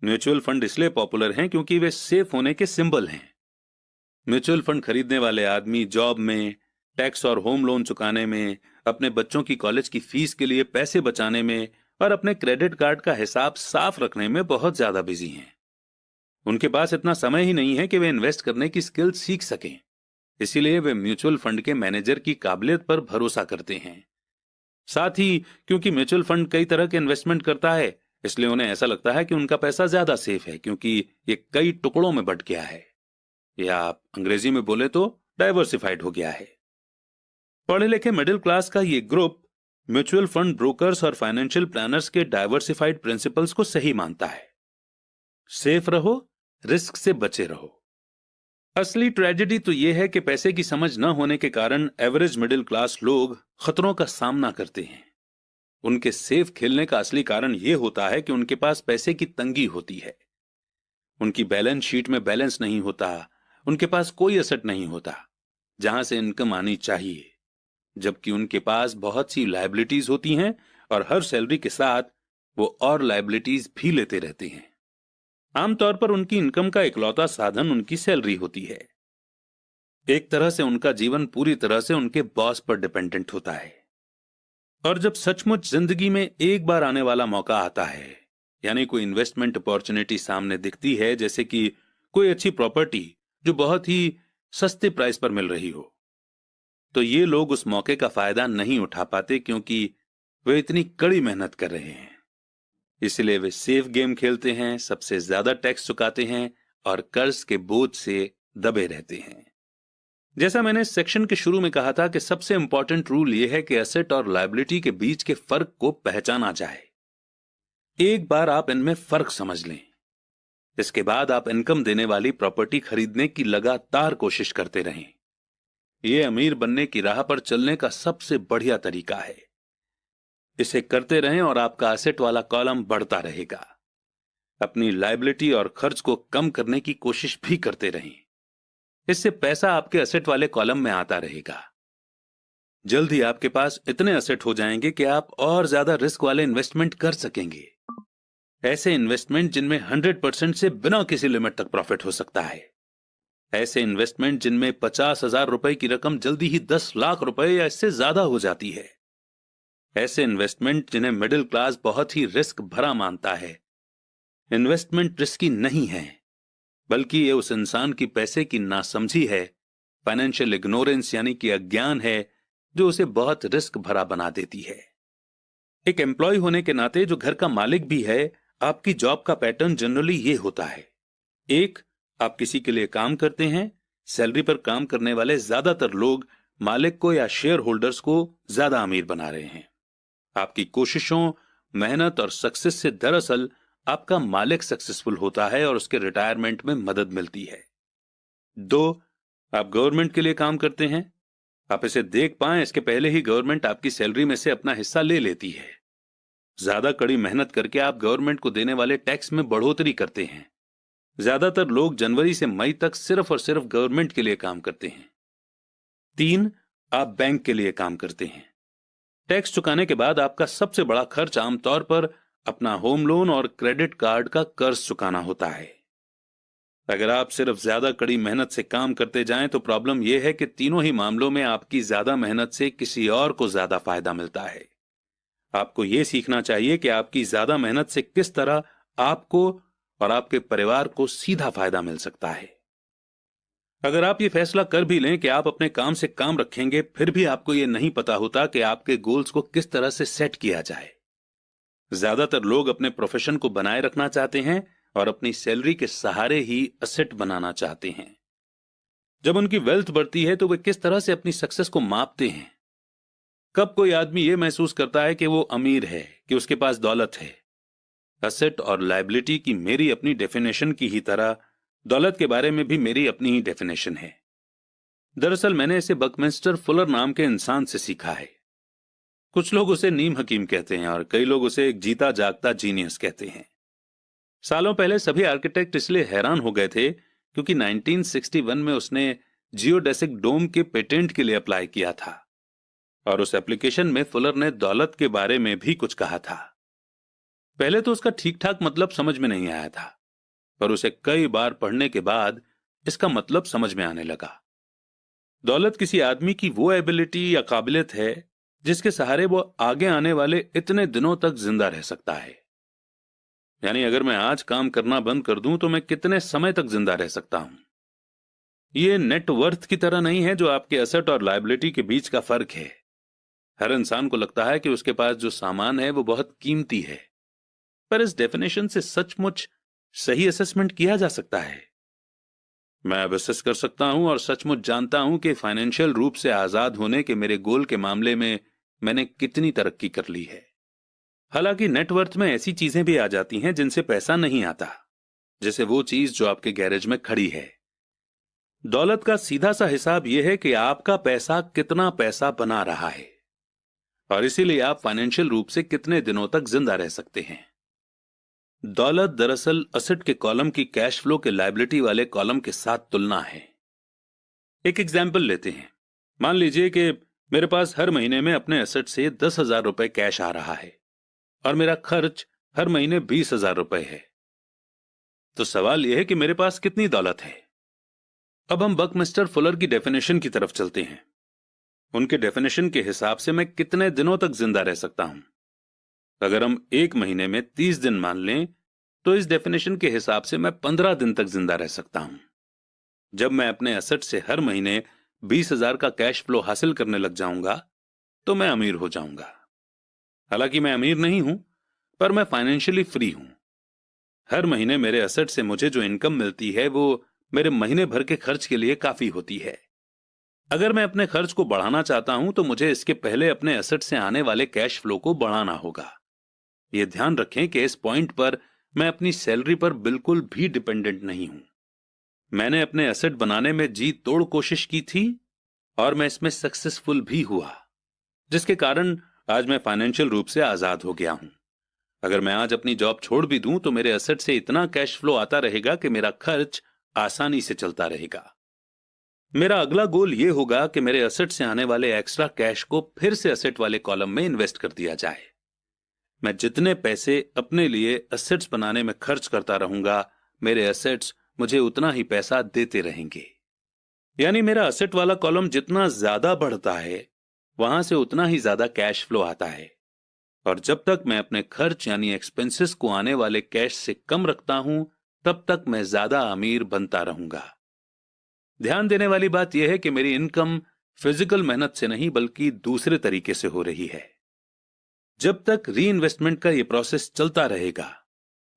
म्यूचुअल फंड इसलिए पॉपुलर हैं क्योंकि वे सेफ होने के सिंबल हैं। म्यूचुअल फंड खरीदने वाले आदमी जॉब में, टैक्स और होम लोन चुकाने में, अपने बच्चों की कॉलेज की फीस के लिए पैसे बचाने में और अपने क्रेडिट कार्ड का हिसाब साफ रखने में बहुत ज्यादा बिजी हैं। उनके पास इतना समय ही नहीं है कि वे इन्वेस्ट करने की स्किल सीख सकें। इसीलिए वे म्यूचुअल फंड के मैनेजर की काबिलियत पर भरोसा करते हैं। साथ ही क्योंकि म्यूचुअल फंड कई तरह के इन्वेस्टमेंट करता है इसलिए उन्हें ऐसा लगता है कि उनका पैसा ज्यादा सेफ है क्योंकि ये कई टुकड़ों में बंट गया है या आप अंग्रेजी में बोले तो डाइवर्सिफाइड हो गया है। पढ़े लिखे मिडिल क्लास का ये ग्रुप म्यूचुअल फंड ब्रोकर्स और फाइनेंशियल प्लानर्स के डाइवर्सिफाइड प्रिंसिपल्स को सही मानता है। सेफ रहो, रिस्क से बचे रहो। असली ट्रेजेडी तो यह है कि पैसे की समझ न होने के कारण एवरेज मिडिल क्लास लोग खतरों का सामना करते हैं। उनके सेफ खेलने का असली कारण यह होता है कि उनके पास पैसे की तंगी होती है। उनकी बैलेंस शीट में बैलेंस नहीं होता, उनके पास कोई एसेट नहीं होता जहां से इनकम आनी चाहिए, जबकि उनके पास बहुत सी लायबिलिटीज होती हैं और हर सैलरी के साथ वो और लायबिलिटीज भी लेते रहते हैं। आमतौर पर उनकी इनकम का इकलौता साधन उनकी सैलरी होती है। एक तरह से उनका जीवन पूरी तरह से उनके बॉस पर डिपेंडेंट होता है। और जब सचमुच जिंदगी में एक बार आने वाला मौका आता है, यानी कोई इन्वेस्टमेंट अपॉर्चुनिटी सामने दिखती है, जैसे कि कोई अच्छी प्रॉपर्टी जो बहुत ही सस्ते प्राइस पर मिल रही हो, तो ये लोग उस मौके का फायदा नहीं उठा पाते क्योंकि वे इतनी कड़ी मेहनत कर रहे हैं। इसलिए वे सेफ गेम खेलते हैं, सबसे ज्यादा टैक्स चुकाते हैं और कर्ज के बोझ से दबे रहते हैं। जैसा मैंने इस सेक्शन के शुरू में कहा था कि सबसे इंपॉर्टेंट रूल यह है कि एसेट और लायबिलिटी के बीच के फर्क को पहचाना जाए। एक बार आप इनमें फर्क समझ लें, इसके बाद आप इनकम देने वाली प्रॉपर्टी खरीदने की लगातार कोशिश करते रहें। यह अमीर बनने की राह पर चलने का सबसे बढ़िया तरीका है। इसे करते रहें और आपका एसेट वाला कॉलम बढ़ता रहेगा। अपनी लायबिलिटी और खर्च को कम करने की कोशिश भी करते रहें। इससे पैसा आपके एसेट वाले कॉलम में आता रहेगा। जल्द ही आपके पास इतने एसेट हो जाएंगे कि आप और ज्यादा रिस्क वाले इन्वेस्टमेंट कर सकेंगे। ऐसे इन्वेस्टमेंट जिनमें 100% से बिना किसी लिमिट तक प्रॉफिट हो सकता है। ऐसे इन्वेस्टमेंट जिनमें 50,000 रुपए की रकम जल्दी ही 10 लाख रुपए या इससे ज्यादा हो जाती है। ऐसे इन्वेस्टमेंट जिन्हें मिडिल क्लास बहुत ही रिस्क भरा मानता है। इन्वेस्टमेंट रिस्की नहीं है, बल्कि ये उस इंसान की पैसे की नासमझी है, फाइनेंशियल इग्नोरेंस यानी कि अज्ञान है, जो उसे बहुत रिस्क भरा बना देती है। एक एम्प्लॉय होने के नाते जो घर का मालिक भी है, आपकी जॉब का पैटर्न जनरली ये होता है। एक, आप किसी के लिए काम करते हैं। सैलरी पर काम करने वाले ज्यादातर लोग मालिक को या शेयर होल्डर्स को ज्यादा अमीर बना रहे हैं। आपकी कोशिशों, मेहनत और सक्सेस से दरअसल आपका मालिक सक्सेसफुल होता है और उसके रिटायरमेंट में मदद मिलती है। दो, आप गवर्नमेंट के लिए काम करते हैं। आप इसे देख पाएं इसके पहले ही गवर्नमेंट आपकी सैलरी में से अपना हिस्सा ले लेती है। ज्यादा कड़ी मेहनत करके आप गवर्नमेंट को देने वाले टैक्स में बढ़ोतरी करते हैं। ज्यादातर लोग जनवरी से मई तक सिर्फ और सिर्फ गवर्नमेंट के लिए काम करते हैं। तीन, आप बैंक के लिए काम करते हैं। टैक्स चुकाने के बाद आपका सबसे बड़ा खर्च आमतौर पर अपना होम लोन और क्रेडिट कार्ड का कर्ज चुकाना होता है। अगर आप सिर्फ ज्यादा कड़ी मेहनत से काम करते जाएं तो प्रॉब्लम यह है कि तीनों ही मामलों में आपकी ज्यादा मेहनत से किसी और को ज्यादा फायदा मिलता है। आपको यह सीखना चाहिए कि आपकी ज्यादा मेहनत से किस तरह आपको और आपके परिवार को सीधा फायदा मिल सकता है। अगर आप ये फैसला कर भी लें कि आप अपने काम से काम रखेंगे, फिर भी आपको यह नहीं पता होता कि आपके गोल्स को किस तरह से सेट किया जाए। ज्यादातर लोग अपने प्रोफेशन को बनाए रखना चाहते हैं और अपनी सैलरी के सहारे ही असेट बनाना चाहते हैं। जब उनकी वेल्थ बढ़ती है तो वे किस तरह से अपनी सक्सेस को मापते हैं। कब कोई आदमी यह महसूस करता है कि वो अमीर है, कि उसके पास दौलत है। असेट और लायबिलिटी की मेरी अपनी डेफिनेशन की ही तरह दौलत के बारे में भी मेरी अपनी ही डेफिनेशन है। दरअसल मैंने इसे बकमिंस्टर फुलर नाम के इंसान से सीखा है। कुछ लोग उसे नीम हकीम कहते हैं और कई लोग उसे एक जीता जागता जीनियस कहते हैं। सालों पहले सभी आर्किटेक्ट इसलिए हैरान हो गए थे क्योंकि 1961 में उसने जियोडेसिक डोम के पेटेंट के लिए अप्लाई किया था और उस एप्लीकेशन में फुलर ने दौलत के बारे में भी कुछ कहा था। पहले तो उसका ठीक ठाक मतलब समझ में नहीं आया था, पर उसे कई बार पढ़ने के बाद इसका मतलब समझ में आने लगा। दौलत किसी आदमी की वो एबिलिटी या काबिलियत है जिसके सहारे वो आगे आने वाले इतने दिनों तक जिंदा रह सकता है। यानी अगर मैं आज काम करना बंद कर दूं तो मैं कितने समय तक जिंदा रह सकता हूं। ये नेटवर्थ की तरह नहीं है जो आपके एसेट और लायबिलिटी के बीच का फर्क है। हर इंसान को लगता है कि उसके पास जो सामान है वो बहुत कीमती है, पर इस डेफिनेशन से सचमुच सही असेसमेंट किया जा सकता है। मैं अब असेस कर सकता हूं और सचमुच जानता हूं कि फाइनेंशियल रूप से आजाद होने के मेरे गोल के मामले में मैंने कितनी तरक्की कर ली है। हालांकि नेटवर्थ में ऐसी चीजें भी आ जाती हैं जिनसे पैसा नहीं आता, जैसे वो चीज जो आपके गैरेज में खड़ी है। दौलत का सीधा सा हिसाब यह है कि आपका पैसा कितना पैसा बना रहा है और इसीलिए आप फाइनेंशियल रूप से कितने दिनों तक जिंदा रह सकते हैं। दौलत दरअसल असेट के कॉलम की कैश फ्लो के लायबिलिटी वाले कॉलम के साथ तुलना है। एक एग्जाम्पल लेते हैं। मान लीजिए कि मेरे पास हर महीने में अपने एसेट से 10,000 रुपए कैश आ रहा है और मेरा खर्च हर महीने 20,000 रुपए है। तो सवाल यह है कि मेरे पास कितनी दौलत है। अब हम बकमिस्टर फुलर की डेफिनेशन की तरफ चलते हैं। उनके डेफिनेशन के हिसाब से मैं कितने दिनों तक जिंदा रह सकता हूं। अगर हम एक महीने में 30 दिन मान लें तो इस डेफिनेशन के हिसाब से मैं 15 दिन तक जिंदा रह सकता हूं। जब मैं अपने एसेट से हर महीने 20,000 का कैश फ्लो हासिल करने लग जाऊंगा तो मैं अमीर हो जाऊंगा। हालांकि मैं अमीर नहीं हूं, पर मैं फाइनेंशियली फ्री हूं। हर महीने मेरे एसेट से मुझे जो इनकम मिलती है वो मेरे महीने भर के खर्च के लिए काफी होती है। अगर मैं अपने खर्च को बढ़ाना चाहता हूं तो मुझे इसके पहले अपने एसेट से आने वाले कैश फ्लो को बढ़ाना होगा। यह ध्यान रखें कि इस पॉइंट पर मैं अपनी सैलरी पर बिल्कुल भी डिपेंडेंट नहीं हूं। मैंने अपने एसेट बनाने में जी तोड़ कोशिश की थी और मैं इसमें सक्सेसफुल भी हुआ, जिसके कारण आज मैं फाइनेंशियल रूप से आजाद हो गया हूं। अगर मैं आज अपनी जॉब छोड़ भी दूं तो मेरे एसेट से इतना कैश फ्लो आता रहेगा कि मेरा खर्च आसानी से चलता रहेगा। मेरा अगला गोल यह होगा कि मेरे एसेट से आने वाले एक्स्ट्रा कैश को फिर से एसेट वाले कॉलम में इन्वेस्ट कर दिया जाए। मैं जितने पैसे अपने लिए एसेट्स बनाने में खर्च करता रहूंगा, मेरे एसेट्स मुझे उतना ही पैसा देते रहेंगे। यानी मेरा एसेट वाला कॉलम जितना ज्यादा बढ़ता है, वहां से उतना ही ज्यादा कैश फ्लो आता है और जब तक मैं अपने खर्च यानी एक्सपेंसेस को आने वाले कैश से कम रखता हूं, तब तक मैं ज्यादा अमीर बनता रहूंगा। ध्यान देने वाली बात यह है कि मेरी इनकम फिजिकल मेहनत से नहीं बल्कि दूसरे तरीके से हो रही है। जब तक री इन्वेस्टमेंट का यह प्रोसेस चलता रहेगा,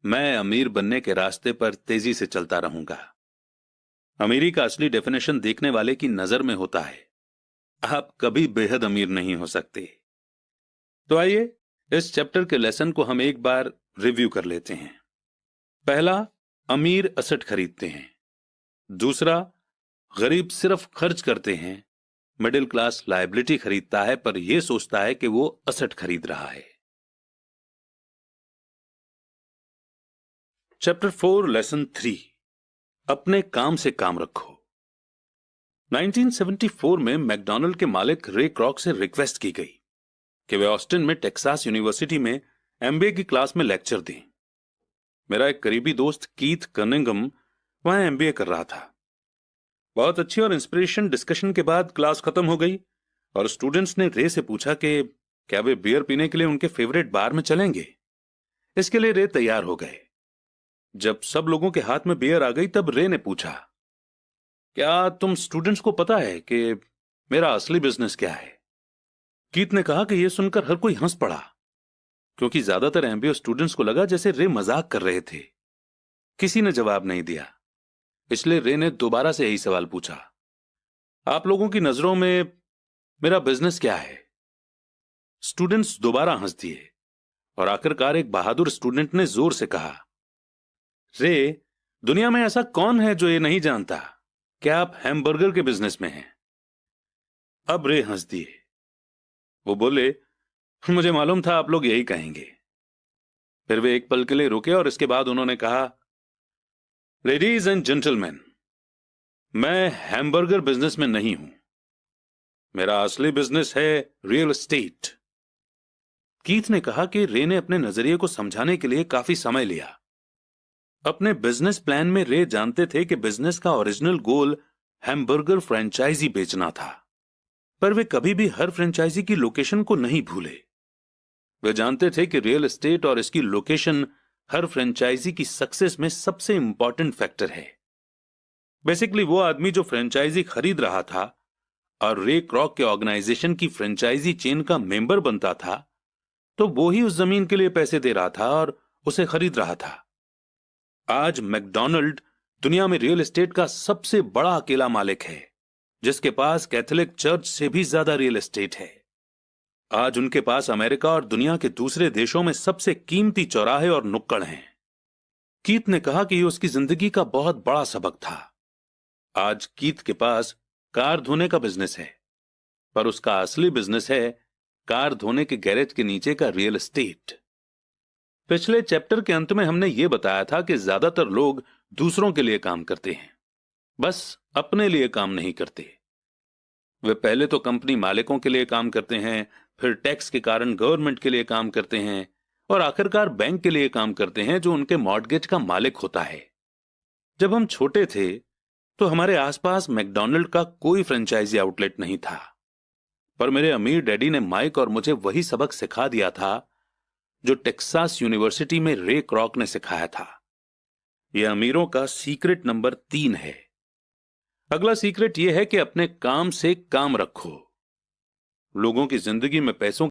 मैं अमीर बनने के रास्ते पर तेजी से चलता रहूंगा। अमीरी का असली डेफिनेशन देखने वाले की नजर में होता है। आप कभी बेहद अमीर नहीं हो सकते। तो आइए इस चैप्टर के लेसन को हम एक बार रिव्यू कर लेते हैं। पहला, अमीर असेट खरीदते हैं। दूसरा, गरीब सिर्फ खर्च करते हैं। मिडिल क्लास लायबिलिटी खरीदता है पर यह सोचता है कि वो असेट खरीद रहा है। चैप्टर 4 लेसन 3, अपने काम से काम रखो। 1974 में मैकडॉनल्ड के मालिक रे क्रॉक से रिक्वेस्ट की गई कि वे ऑस्टिन में टेक्सास यूनिवर्सिटी में एमबीए की क्लास में लेक्चर दें। मेरा एक करीबी दोस्त कीथ कनिंगम वहां एमबीए कर रहा था। बहुत अच्छी और इंस्पिरेशन डिस्कशन के बाद क्लास खत्म हो गई और स्टूडेंट्स ने रे से पूछा कि क्या वे बियर पीने के लिए उनके फेवरेट बार में चलेंगे। इसके लिए रे तैयार हो गए। जब सब लोगों के हाथ में बियर आ गई तब रे ने पूछा, क्या तुम स्टूडेंट्स को पता है कि मेरा असली बिजनेस क्या है? कीथ ने कहा कि यह सुनकर हर कोई हंस पड़ा, क्योंकि ज्यादातर एमबीए स्टूडेंट्स को लगा जैसे रे मजाक कर रहे थे। किसी ने जवाब नहीं दिया, इसलिए रे ने दोबारा से यही सवाल पूछा, आप लोगों की नजरों में मेरा बिजनेस क्या है? स्टूडेंट्स दोबारा हंस दिए और आखिरकार एक बहादुर स्टूडेंट ने जोर से कहा, रे, दुनिया में ऐसा कौन है जो ये नहीं जानता कि आप हैमबर्गर के बिजनेस में हैं? अब रे हंस दिए। वो बोले, मुझे मालूम था आप लोग यही कहेंगे। फिर वे एक पल के लिए रुके और इसके बाद उन्होंने कहा, लेडीज एंड जेंटलमैन, मैं हैमबर्गर बिजनेस में नहीं हूं। मेरा असली बिजनेस है रियल एस्टेट। कीथ ने कहा कि रे ने अपने नजरिए को समझाने के लिए काफी समय लिया। अपने बिजनेस प्लान में रे जानते थे कि बिजनेस का ओरिजिनल गोल हैमबर्गर फ्रेंचाइजी बेचना था, पर वे कभी भी हर फ्रेंचाइजी की लोकेशन को नहीं भूले। वे जानते थे कि रियल एस्टेट और इसकी लोकेशन हर फ्रेंचाइजी की सक्सेस में सबसे इंपॉर्टेंट फैक्टर है। बेसिकली वो आदमी जो फ्रेंचाइजी खरीद रहा था और रे क्रॉक के ऑर्गेनाइजेशन की फ्रेंचाइजी चेन का मेंबर बनता था, तो वो ही उस जमीन के लिए पैसे दे रहा था और उसे खरीद रहा था। आज मैकडॉनल्ड दुनिया में रियल एस्टेट का सबसे बड़ा अकेला मालिक है, जिसके पास कैथोलिक चर्च से भी ज्यादा रियल एस्टेट है। आज उनके पास अमेरिका और दुनिया के दूसरे देशों में सबसे कीमती चौराहे और नुक्कड़ हैं। कीथ ने कहा कि यह उसकी जिंदगी का बहुत बड़ा सबक था। आज कीथ के पास कार धोने का बिजनेस है, पर उसका असली बिजनेस है कार धोने के गैरेज के नीचे का रियल एस्टेट। पिछले चैप्टर के अंत में हमने यह बताया था कि ज्यादातर लोग दूसरों के लिए काम करते हैं, बस अपने लिए काम नहीं करते। वे पहले तो कंपनी मालिकों के लिए काम करते हैं, फिर टैक्स के कारण गवर्नमेंट के लिए काम करते हैं और आखिरकार बैंक के लिए काम करते हैं जो उनके मॉर्टगेज का मालिक होता है। जब हम छोटे थे तो हमारे आसपास मैकडॉनल्ड का कोई फ्रेंचाइजी आउटलेट नहीं था, पर मेरे अमीर डैडी ने माइक और मुझे वही सबक सिखा दिया था जो टेक्सास यूनिवर्सिटी में रे क्रॉक ने सिखाया था। यह अमीरों का सीक्रेट नंबर 3 है। अगला सीक्रेट यह है कि अपने काम से काम रखो। लोगों की जिंदगी में पैसों